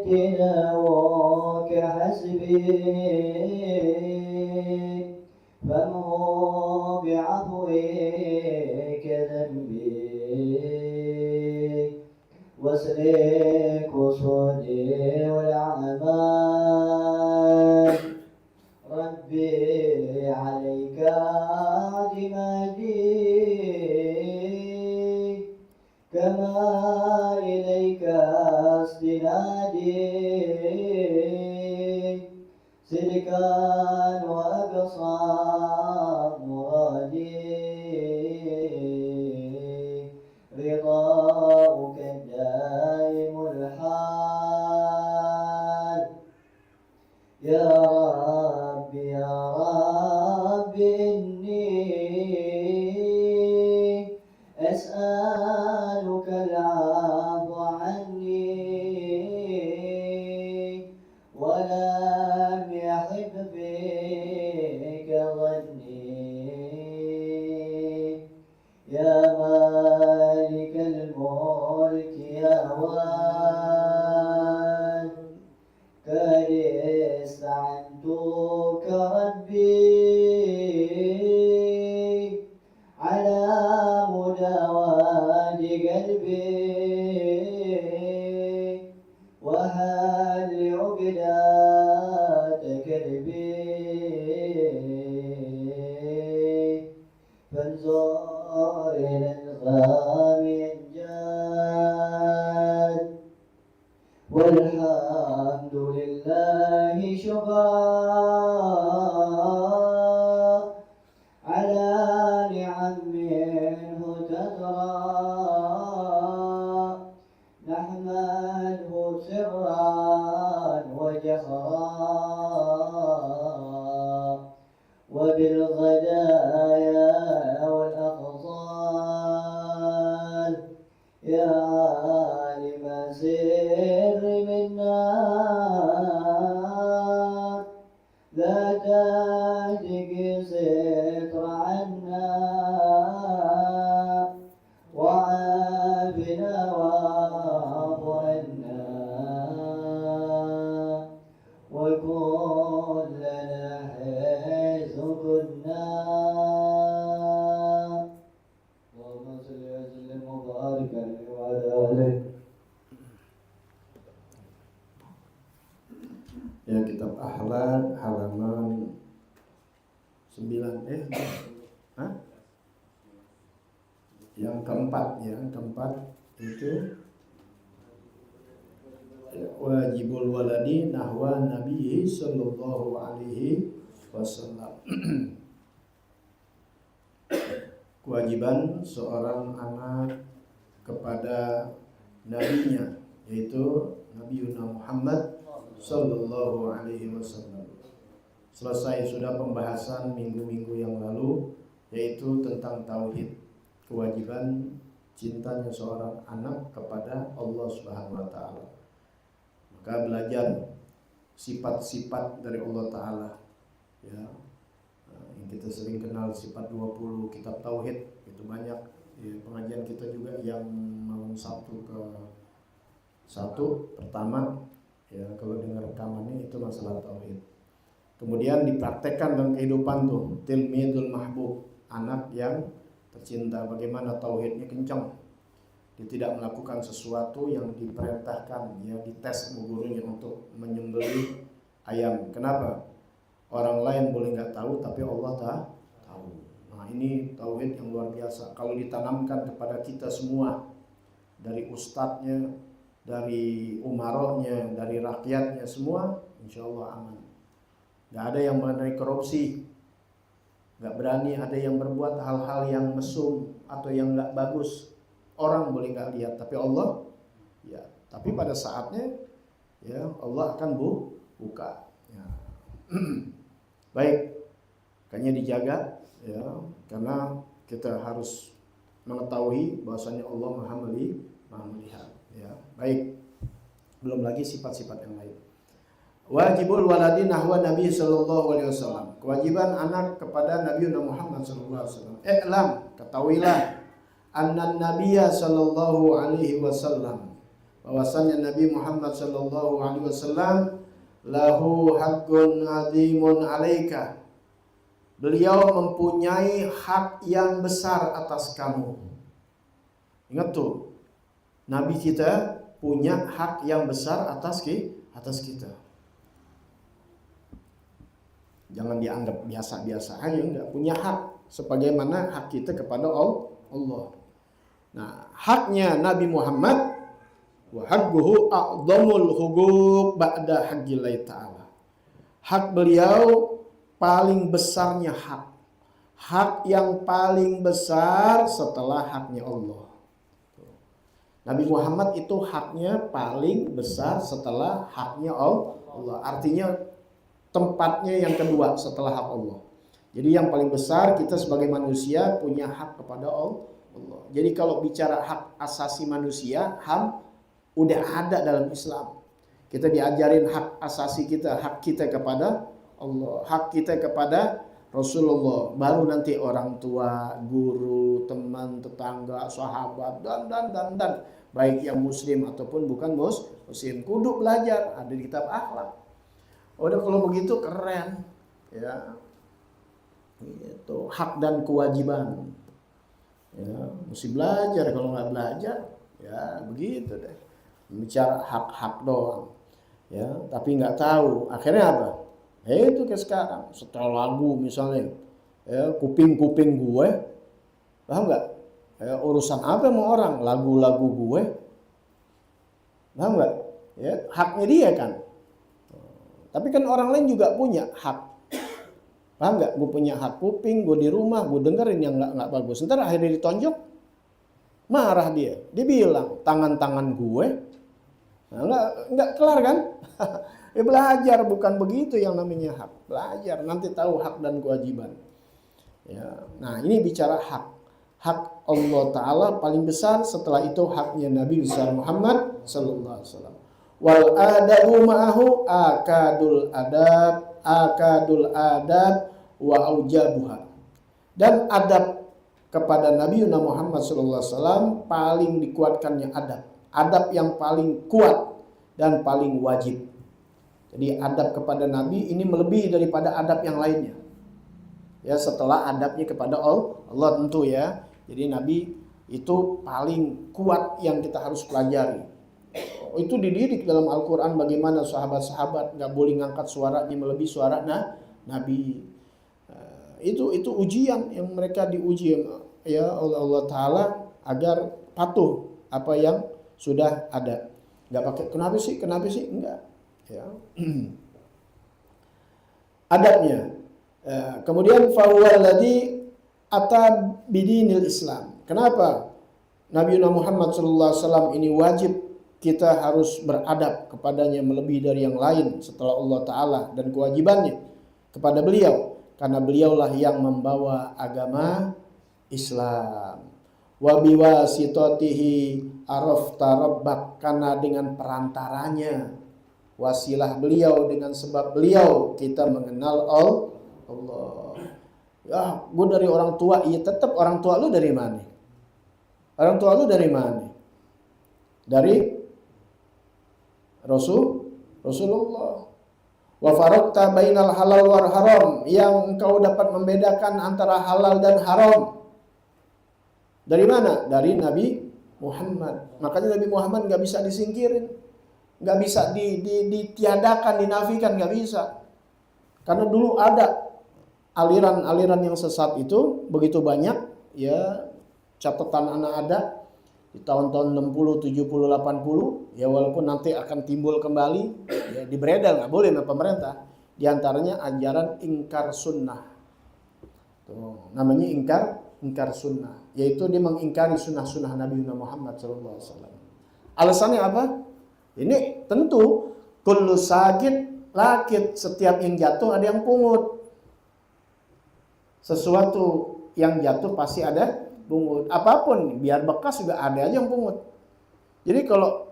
تلاوك حسبي فمه بعفوك ذنبي واسلك وصولي والأعمال ربي عليك اعتمادي كما إليك استنادي صدقا وأقصى مرادي رضاؤك الدائم الحال يا رب إني أسألك العفو عني ولم يحب بك ظني يا مالك الملك يا واد قد استعنتك ربي على مداواة قلبي وهل عقدات قلبي فانظر إلى الغامي الجاد والحمد لله شكرا على نعم منه تترى نحمده سرا وجهرا وبالغدايا والأخصال يا عالم سر منا لا تهتك ستر عنا وعافنا واعف عنا وكن لنا حيث كنا اللهم صل وسلم وبارك عليه وعلى آله. Ya, kitab Akhlak halaman 9 yang keempat itu wajibul waladi nahwa Nabi sallallahu alaihi wasallam. Kewajiban seorang anak kepada nabinya, yaitu Nabi Muhammad sallallahu alaihi wasallam. Selesai sudah pembahasan minggu-minggu yang lalu, yaitu tentang tauhid, kewajiban cintanya seorang anak kepada Allah Subhanahu wa taala. Maka belajar sifat-sifat dari Allah taala, ya. Yang kita sering kenal sifat 20 kitab tauhid, itu banyak. Ya, pengajian kita juga yang malam Sabtu ke 1 pertama, ya, kalau dengar rekamannya itu masalah tauhid. Kemudian dipraktekkan dalam kehidupan tuh, tilmidul mahbub, anak yang tercinta, bagaimana tauhidnya kencang. Dia tidak melakukan sesuatu yang diperintahkan, ya, dites sama gurunya untuk menyembelih ayam. Kenapa? Orang lain boleh nggak tahu, tapi Allah tahu. Nah, ini tauhid yang luar biasa. Kalau ditanamkan kepada kita semua, dari ustadznya, dari umarohnya, dari rakyatnya semua, insya Allah aman. Gak ada yang mengenai korupsi, gak berani ada yang berbuat hal-hal yang mesum atau yang gak bagus. Orang boleh gak lihat, tapi Allah, ya. Tapi pada saatnya, ya, Allah akan buka. Ya. Baik, makanya dijaga, ya, karena kita harus mengetahui bahwasanya Allah Maha melihat. Ya, baik. belum lagi sifat-sifat yang lain. Wajibul waladi nahwa Nabi sallallahu alaihi wasallam. Kewajiban anak kepada Nabi Muhammad sallallahu alaihi wasallam. I'lam, ketahuilah anna nabiyya sallallahu alaihi wasallam, bahwasanya Nabi Muhammad sallallahu alaihi wasallam lahu haqqun azimun alaika. Beliau mempunyai hak yang besar atas kamu. Ingat tuh, Nabi kita punya hak yang besar atas kita. Jangan dianggap biasa-biasa aja, enggak, punya hak sebagaimana hak kita kepada Allah. Nah, haknya Nabi Muhammad wa haqquhu a'dhamul huquq ba'da haqqillahi ta'ala. Hak beliau paling besarnya hak. Hak yang paling besar setelah haknya Allah. Nabi Muhammad itu haknya paling besar setelah haknya Allah. Artinya tempatnya yang kedua setelah hak Allah. Jadi yang paling besar kita sebagai manusia punya hak kepada Allah. Jadi kalau bicara hak asasi manusia, HAM udah ada dalam Islam. Kita diajarin hak asasi kita, hak kita kepada Allah, hak kita kepada Rasulullah, baru nanti orang tua, guru, teman, tetangga, sahabat, dan baik yang muslim ataupun bukan muslim, kudu belajar, ada di kitab akhlak. Udah kalau begitu keren, ya. Itu hak dan kewajiban. Ya, mesti belajar, kalau nggak belajar, ya begitu deh. Bicara hak-hak doang, ya, tapi nggak tahu. Akhirnya apa? Itu kayak sekarang, setel lagu misalnya, ya, kuping-kuping gue, paham nggak? Ya, urusan apa sama orang? Lagu-lagu gue, paham nggak? Ya, haknya dia kan. Tapi kan orang lain juga punya hak. Paham nggak? Gue punya hak kuping, gue di rumah, gue dengerin yang nggak bagus. Ntar akhirnya ditonjok, marah dia. Dia bilang tangan-tangan gue, nah, nggak kelar kan? Ya belajar, bukan begitu yang namanya hak. Belajar, nanti tahu hak dan kewajiban. Ya, nah ini bicara hak. Hak Allah Ta'ala paling besar, setelah itu haknya Nabi besar Muhammad Sallallahu Alaihi Wasallam. Wal adabu ma'ahu akadul adab wa aujabuha. Dan adab kepada Nabi Muhammad Sallallahu Alaihi Wasallam paling dikuatkannya adab. Adab yang paling kuat dan paling wajib. Jadi adab kepada Nabi ini melebihi daripada adab yang lainnya. Ya, setelah adabnya kepada Allah tentu ya. Jadi Nabi itu paling kuat yang kita harus pelajari. Itu dididik dalam Al-Quran bagaimana sahabat-sahabat nggak boleh ngangkat suaranya melebihi suara Nabi. Itu ujian yang mereka diuji ya oleh Allah Ta'ala agar patuh apa yang sudah ada. Nggak pakai kenapa sih enggak. Ya. Adabnya. Kemudian fahuwal ladzi ata bidinil Islam. Kenapa Nabi Muhammad SAW ini wajib kita harus beradab kepadanya melebihi dari yang lain setelah Allah Ta'ala dan kewajibannya kepada beliau, karena beliaulah yang membawa agama Islam. Wa biwasitatihi arafta rabbak, karena dengan perantaranya, wasilah beliau, dengan sebab beliau kita mengenal Allah. Ya, gue dari orang tua, iya tetap orang tua lu dari mana? Orang tua lu dari mana? Dari Rasulullah. Wa faraqta bainal halal wal haram, yang engkau dapat membedakan antara halal dan haram. Dari mana? Dari Nabi Muhammad. Makanya Nabi Muhammad nggak bisa disingkirin, nggak bisa ditiadakan, dinafikan, nggak bisa. Karena dulu ada aliran-aliran yang sesat itu begitu banyak, ya catatan anak ada di tahun-tahun 60, 70, 80, ya walaupun nanti akan timbul kembali, ya diberedel, nggak boleh sama pemerintah. Di antaranya ajaran ingkar sunnah. Tuh, namanya ingkar sunnah, yaitu dia mengingkari sunnah-sunnah Nabi Muhammad SAW. Alasannya apa? Ini tentu kullu sakit lakit, setiap yang jatuh ada yang pungut. Sesuatu yang jatuh pasti ada pungut. Apapun biar bekas juga ada aja yang pungut. Jadi kalau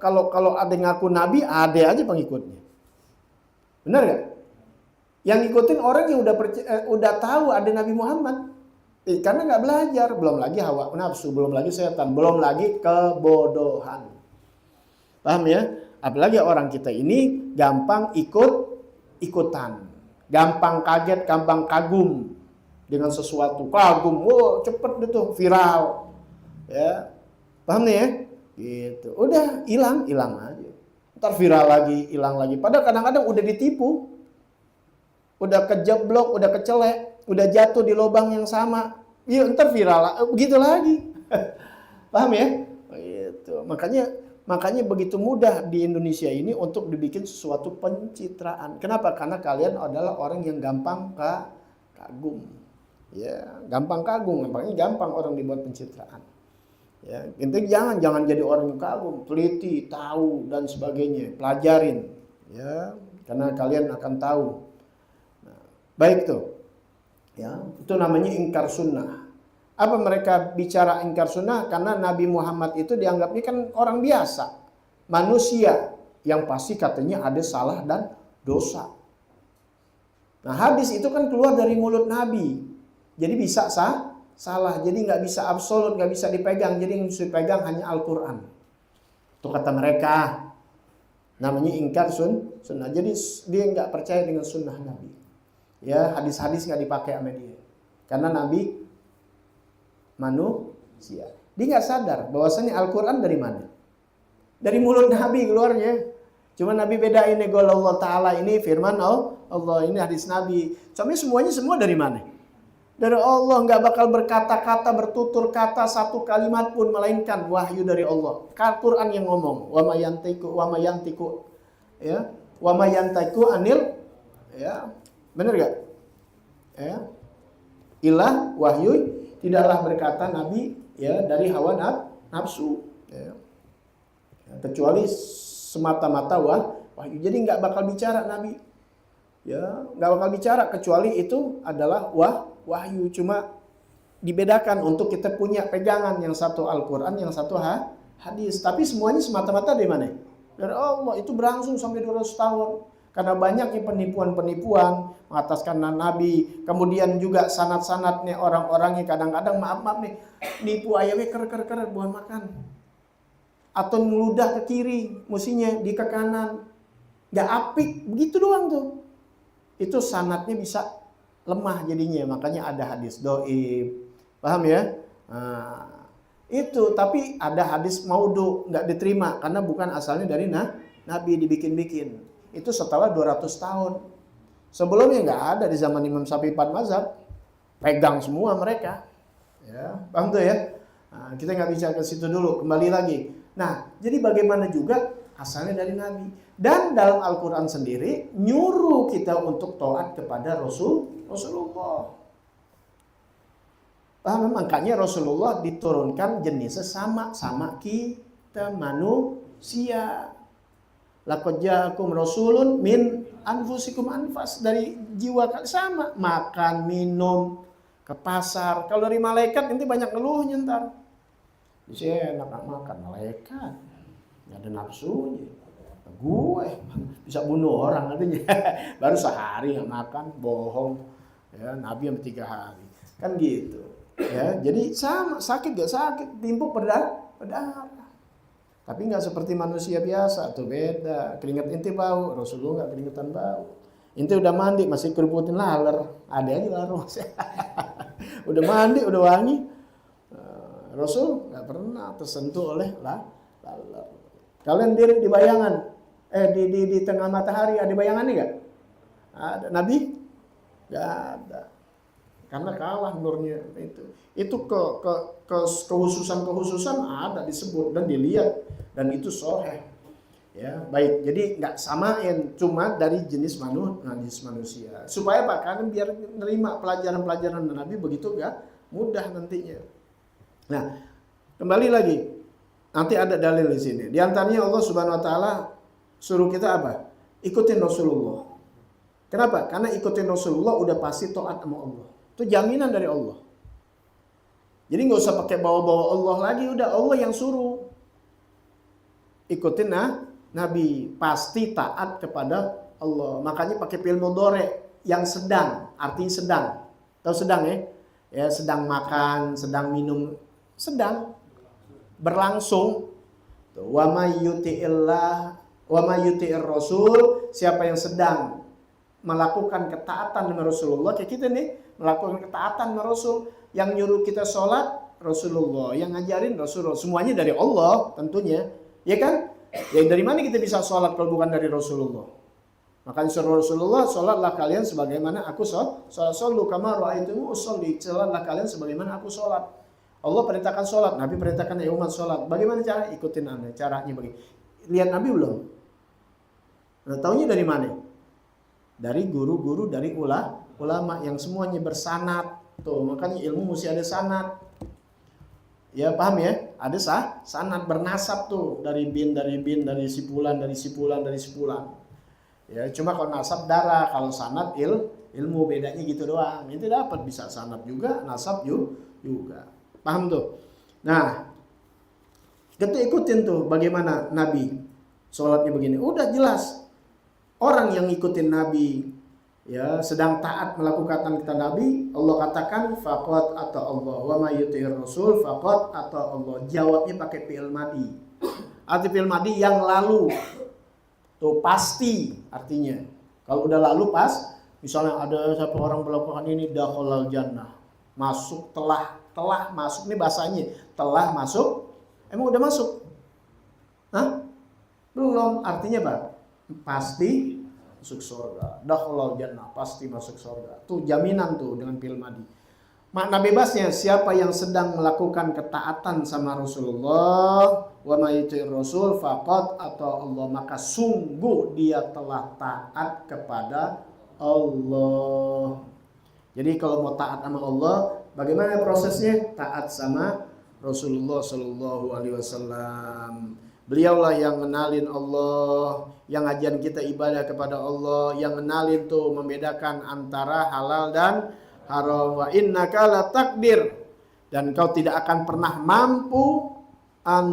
ada yang ngaku nabi, ada aja pengikutnya. Benar nggak? Yang ngikutin orang yang udah tahu ada Nabi Muhammad. Karena nggak belajar, belum lagi hawa nafsu, belum lagi setan, belum lagi kebodohan. Paham ya? Apalagi orang kita ini gampang ikutan, gampang kaget, gampang kagum dengan sesuatu, kagum, wow cepet itu viral, ya, paham nih ya? Gitu, udah hilang aja, ntar viral lagi, hilang lagi. Padahal kadang-kadang udah ditipu, udah kejeblok, udah kecelek, udah jatuh di lubang yang sama, iya ntar viral, begitu lagi, paham ya? Gitu. Makanya begitu mudah di Indonesia ini untuk dibikin sesuatu pencitraan. Kenapa? Karena kalian adalah orang yang gampang kagum. Ya, gampang kagum, makanya gampang orang dibuat pencitraan. Ya, intinya jangan jadi orang yang kagum, teliti, tahu dan sebagainya, pelajarin. Ya, karena kalian akan tahu. Nah, baik tuh. Ya, itu namanya ingkar sunnah. Apa mereka bicara ingkar sunnah? Karena Nabi Muhammad itu dianggapnya kan orang biasa, manusia yang pasti katanya ada salah dan dosa. Nah hadis itu kan keluar dari mulut Nabi, jadi bisa salah, jadi nggak bisa absolut, nggak bisa dipegang, jadi yang bisa dipegang hanya Al-Quran. Itu kata mereka, namanya ingkar sunnah. Jadi dia nggak percaya dengan sunnah Nabi. Ya hadis-hadis nggak dipakai sama dia, karena Nabi manusia. Dia nggak sadar bahwasanya Al-Quran dari mana? Dari mulut Nabi keluarnya. Cuma Nabi bedain nih, Allah Ta'ala ini firman Allah, ini hadis Nabi. Soalnya semua dari mana? Dari Allah. Nggak bakal berkata-kata, bertutur kata satu kalimat pun, melainkan wahyu dari Allah. Al-Quran yang ngomong. Wa ma yantiku ya, wa ma yantiku anil, ya, bener gak? Ya, ilah wahyu, tidaklah berkata Nabi ya dari hawa nafsu, ya. Kecuali semata-mata wahyu. Jadi nggak bakal bicara Nabi, ya nggak bakal bicara kecuali itu adalah wahyu. Cuma dibedakan untuk kita punya pegangan, yang satu Al-Quran, yang satu hadis. Tapi semuanya semata-mata dari mana? Dari Allah. Itu berlangsung sampai 200 tahun. Karena banyaknya penipuan-penipuan mengataskan Nabi. Kemudian juga sanad-sanadnya orang-orangnya kadang-kadang maaf nih, nipu ayamnya ker buah makan. Atau ngeludah ke kiri, mestinya di ke kanan. Gak apik, begitu doang tuh. Itu sanadnya bisa lemah jadinya. Makanya ada hadis doib. Paham ya? Nah, itu, tapi ada hadis maudhu, gak diterima. Karena bukan asalnya dari Nabi, dibikin-bikin. Itu setelah 200 tahun. Sebelumnya nggak ada di zaman Imam Syafi'i 4 mazhab. Pegang semua mereka. Ya, paham tuh ya? Nah, kita nggak bisa ke situ dulu. Kembali lagi. Nah, jadi bagaimana juga asalnya dari Nabi. Dan dalam Al-Quran sendiri nyuruh kita untuk taat kepada Rasulullah. Paham? Makanya Rasulullah diturunkan jenisnya sama kita manusia. Laqad ja'akum rasulun min anfusikum, anfas, dari jiwa kalian sama. Makan, minum, ke pasar. Kalau dari malaikat nanti banyak ngeluhnya ntar. Saya enak makan, malaikat nggak ada nafsunya. Gue bisa bunuh orang katanya. Baru sehari nggak makan, bohong. Ya, Nabi yang 3 hari. Kan gitu. Ya, jadi sama, sakit gak sakit, timpuk berdarah. Tapi nggak seperti manusia biasa, tuh beda. Keringat inti bau, Rasulullah nggak keringetan bau. Inti udah mandi masih keributin laler, ada aja laler. Udah mandi, udah wangi. Rasul nggak pernah tersentuh oleh laler. Kalian diri di bayangan, di tengah matahari ada bayangannya nggak? Ada. Nabi nggak ada. Karena kalah nurnya itu. Itu kehususan ada disebut dan dilihat, dan itu sahih. Ya, baik. Jadi nggak samain, cuma dari jenis manusia. Supaya Pak kan biar nerima pelajaran-pelajaran Nabi begitu nggak mudah nantinya. Nah, kembali lagi. Nanti ada dalil di sini. Di antaranya Allah Subhanahu wa taala suruh kita apa? Ikutin Rasulullah. Kenapa? Karena ikutin Rasulullah udah pasti taat sama Allah. Itu jaminan dari Allah. Jadi nggak usah pakai bawa-bawa Allah lagi, udah Allah yang suruh. ikutin Nabi, pasti taat kepada Allah. Makanya pakai fi'il mudhari yang sedang, artinya sedang. Tahu sedang ya? Ya, sedang makan, sedang minum, sedang berlangsung. Wa may yuti'illah wa may yuti'ir rasul, siapa yang sedang melakukan ketaatan dengan Rasulullah, kayak kita nih melakukan ketaatan dengan Rasul, yang nyuruh kita sholat Rasulullah, yang ngajarin Rasulullah, semuanya dari Allah tentunya, ya kan? Ya dari mana kita bisa sholat kalau bukan dari Rasulullah? Makanya suruh Rasulullah, sholatlah kalian sebagaimana aku sholat. Shollu kama ra'aitumu usolli, sholatlah kalian sebagaimana aku sholat. Allah perintahkan sholat, Nabi perintahkan ya umat sholat. Bagaimana cara? Ikutin Anda, caranya begini. Lihat Nabi belum? Nah, taunya dari mana? Dari guru-guru, dari ulama yang semuanya bersanad. Tuh, makanya ilmu mesti ada sanad. Ya paham ya? Ada sanad bernasab tuh, dari bin, dari sipulan, dari sipulan. Ya, cuma kalau nasab darah, kalau sanad ilmu, bedanya gitu doang. Itu dapat bisa sanad juga, nasab juga. Paham tuh? Nah, kita ikutin tuh bagaimana Nabi sholatnya begini. Udah jelas. Orang yang ikutin Nabi, ya sedang taat melakukan kata Nabi, Allah katakan faqat atau Allah, wa may yuti'ir rasul faqat atau Allah. Jawabnya pakai fi'il madi. Arti fi'il madi yang lalu. Tuh pasti artinya. Kalau udah lalu pas, misalnya ada satu orang melakukan ini, dakhalal jannah. Masuk, telah masuk, ini bahasanya telah masuk. Emang udah masuk? Hah? Belum, artinya apa? Pasti masuk surga. Dakhalal jannah, pasti masuk surga. Tuh jaminan tuh dengan fi'il madi. Makna bebasnya, siapa yang sedang melakukan ketaatan sama Rasulullah, wa may yuti'ir rasul faqad atau Allah, maka sungguh dia telah taat kepada Allah. Jadi kalau mau taat sama Allah, bagaimana prosesnya? Taat sama Rasulullah sallallahu alaihi wasallam. Beliaulah yang ngenalin Allah, yang ngajarin kita ibadah kepada Allah, yang ngenalin tuh membedakan antara halal dan haram. Wa innaka la takdir, dan kau tidak akan pernah mampu an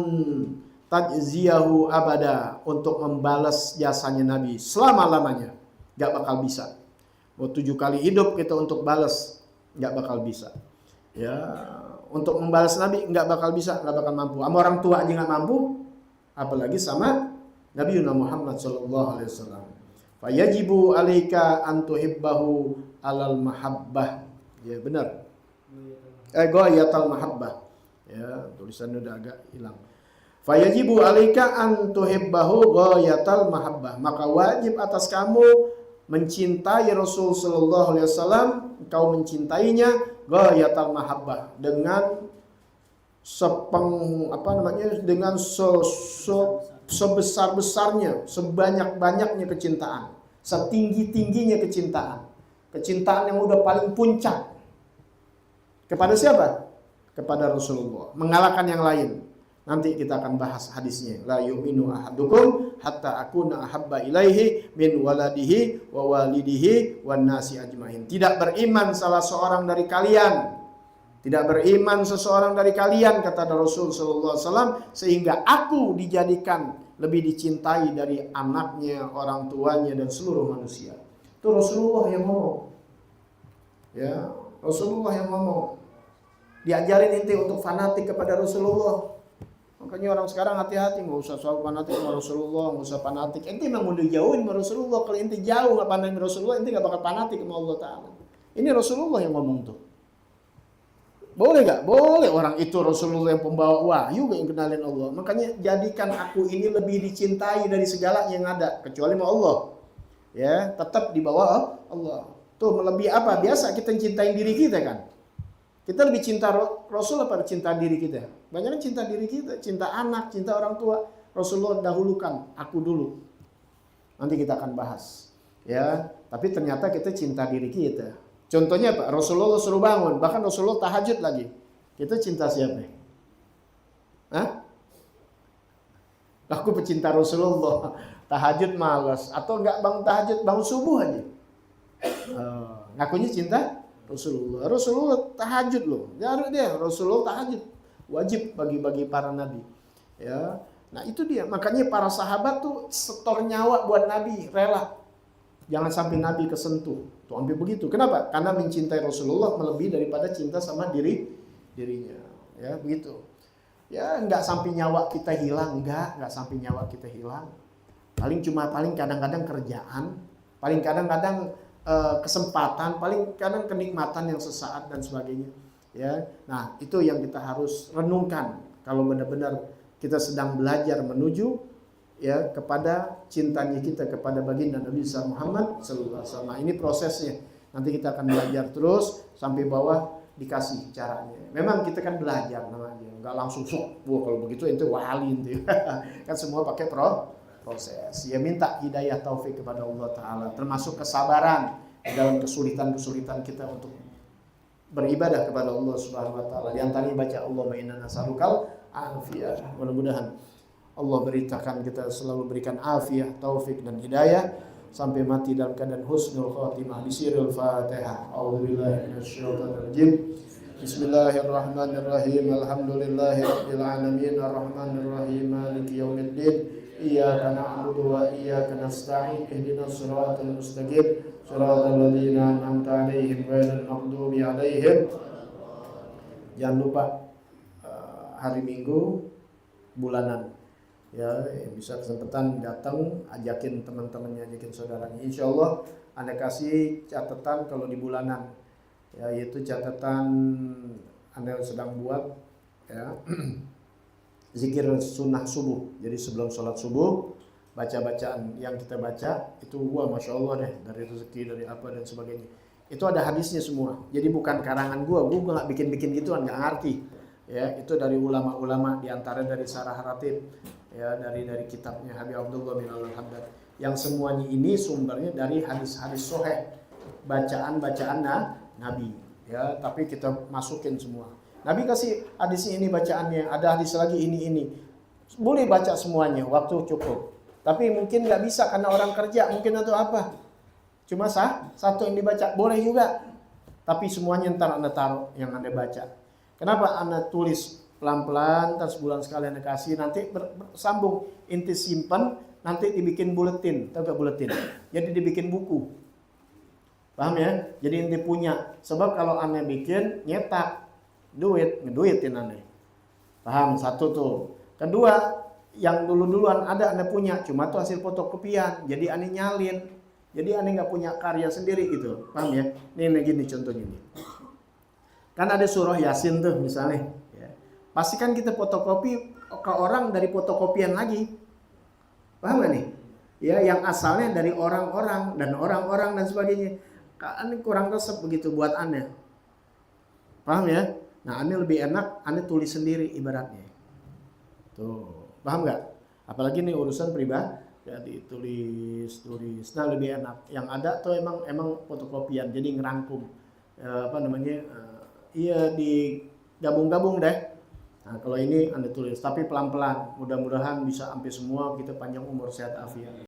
tajziyahu abada, untuk membalas jasanya Nabi selama-lamanya. Gak bakal bisa. Mau 7 kali hidup kita untuk balas, gak bakal bisa. Ya, untuk membalas Nabi gak bakal bisa, gak bakal mampu. Sama orang tua aja gak mampu, apalagi sama Nabi Muhammad sallallahu alaihi wasallam. Fayajibu alaika an tuhibbahu alal mahabbah. Ya benar. Ghayatal mahabbah. Ya, tulisannya udah agak hilang. Fayajibu alaika an tuhibbahu ghayatal mahabbah. Maka wajib atas kamu mencintai Rasul sallallahu alaihi wasallam, kau mencintainya ghayatal mahabbah, dengan dengan sebesar-besarnya, sebanyak-banyaknya kecintaan, setinggi-tingginya kecintaan yang udah paling puncak. Kepada siapa? Kepada Rasulullah, mengalahkan yang lain. Nanti kita akan bahas hadisnya. La yu'minu ahadukum hatta akuna ahabba ilaihi min waladihi wa walidihi wan nasi ajmain. Tidak beriman salah seorang dari kalian, tidak beriman seseorang dari kalian, kata Rasul sallallahu alaihi wasallam, sehingga aku dijadikan lebih dicintai dari anaknya, orang tuanya, dan seluruh manusia. Itu Rasulullah yang ngomong. Ya, Rasulullah yang ngomong. Diajarin inti untuk fanatik kepada Rasulullah. Makanya orang sekarang hati-hati, nggak usah soal fanatik sama Rasulullah, nggak usah fanatik. Inti memang mau dijauhin sama Rasulullah. Kalau inti jauh nggak pandang Rasulullah, inti nggak bakal fanatik sama Allah Taala. Ini Rasulullah yang ngomong tuh. Boleh gak? Boleh. Orang itu Rasulullah yang pembawa wahyu, gak yang kenalin Allah. Makanya jadikan aku ini lebih dicintai dari segala yang ada, kecuali sama Allah. Ya, tetap di bawah Allah. Tuh melebihi apa? Biasa kita cintain diri kita kan. Kita lebih cinta Rasul apa cinta diri kita? Banyak cinta diri kita, cinta anak, cinta orang tua. Rasulullah dahulukan, aku dulu. Nanti kita akan bahas. Ya, tapi ternyata kita cinta diri kita. Contohnya Pak, Rasulullah suruh bangun, bahkan Rasulullah tahajud lagi. Kita cinta siapa? Hah? Aku pecinta Rasulullah, tahajud malas, atau enggak bangun tahajud, bangun subuh aja. Ngakunya cinta Rasulullah. Rasulullah tahajud loh, dia Rasulullah tahajud, wajib bagi para nabi. Ya, Nah itu dia, makanya para sahabat tuh setor nyawa buat Nabi, rela. Jangan sampai Nabi kesentuh. Tuh hampir begitu. Kenapa? Karena mencintai Rasulullah melebihi daripada cinta sama dirinya. Ya begitu. Ya nggak sampai nyawa kita hilang, nggak sampai nyawa kita hilang. Paling kadang-kadang kerjaan, paling kadang-kadang kesempatan, paling kadang kenikmatan yang sesaat dan sebagainya. Ya, nah itu yang kita harus renungkan kalau benar-benar kita sedang belajar menuju ya kepada cintanya kita kepada baginda Nabi Muhammad sallallahu alaihi wasallam. Ini prosesnya. Nanti kita akan belajar terus sampai bawah dikasih caranya. Memang kita kan belajar namanya, nggak langsung sok. Wah kalau begitu itu wali itu. Kan semua pakai proses. Ya minta hidayah taufik kepada Allah Taala, termasuk kesabaran dalam kesulitan kita untuk beribadah kepada Allah Subhanahu Wa Taala. Di antaranya baca Allahumma inna nas'alukal afiyah. Mudah-mudahan Allah beritakan kita selalu berikan afiyah, taufik dan hidayah sampai mati dalam keadaan husnul khatimah. Bisirul Fatihah. A'udzubillahi minasyaitonir rajim. Bismillahirrahmanirrahim. Alhamdulillahirabbil alamin arrahmanir rahim maliki yaumiddin. Iyyaka na'budu wa iyyaka nasta'in. Ihdinas siratal mustaqim. Siratal ladzina an'amta 'alaihim ghairil maghdubi 'alaihim. Jangan lupa hari Minggu bulanan. Ya, yang bisa kesempatan datang, ajakin teman-temannya, ajakin saudaranya. Insya Allah Anda kasih catatan kalau di bulanan, ya, yaitu catatan Anda sedang buat, ya, zikir sunnah subuh. Jadi sebelum sholat subuh, baca-bacaan yang kita baca itu, wah masya Allah deh, dari rezeki, dari apa dan sebagainya. Itu ada hadisnya semua. Jadi bukan karangan gua nggak bikin-bikin gituan, nggak ngerti. Ya, itu dari ulama-ulama, diantara dari Sarah Ratib, ya, dari kitabnya Habib Abdullah bin Al-Haddad, yang semuanya ini sumbernya dari hadis-hadis sahih, bacaan-bacaan Nabi, ya, tapi kita masukin semua. Nabi kasih hadis ini bacaannya, ada hadis lagi ini. Boleh baca semuanya, waktu cukup. Tapi mungkin nggak bisa karena orang kerja, mungkin atau apa. Cuma satu yang dibaca, boleh juga. Tapi semuanya ntar Anda taruh yang Anda baca. Kenapa Anda tulis pelan-pelan, terus sebulan sekali Anda kasih, nanti bersambung, inti simpan, nanti dibikin buletin, tahu gak buletin? Jadi dibikin buku, paham ya? Jadi inti punya, sebab kalau Anda bikin, nyetak, ngeduitin Anda, paham? Satu tuh. Kedua, yang duluan ada Anda punya, cuma tuh hasil fotokopian, jadi Anda nyalin, jadi Anda nggak punya karya sendiri gitu, paham ya? Ini gini contohnya nih. Kan ada surah Yasin tuh misalnya, ya. Pasti kan kita fotokopi ke orang dari fotokopian lagi, paham gak nih? Ya, yang asalnya dari orang-orang dan sebagainya. Kan kurang resep begitu buat Anda, paham ya? Nah, Anda lebih enak Anda tulis sendiri ibaratnya, tuh, paham nggak? Apalagi nih urusan pribadi, jadi tulis, nah lebih enak. Yang ada tuh emang fotokopian, jadi ngerangkum, iya digabung-gabung deh. Nah kalau ini Anda tulis, tapi pelan-pelan. Mudah-mudahan bisa sampai semua kita panjang umur sehat afiat.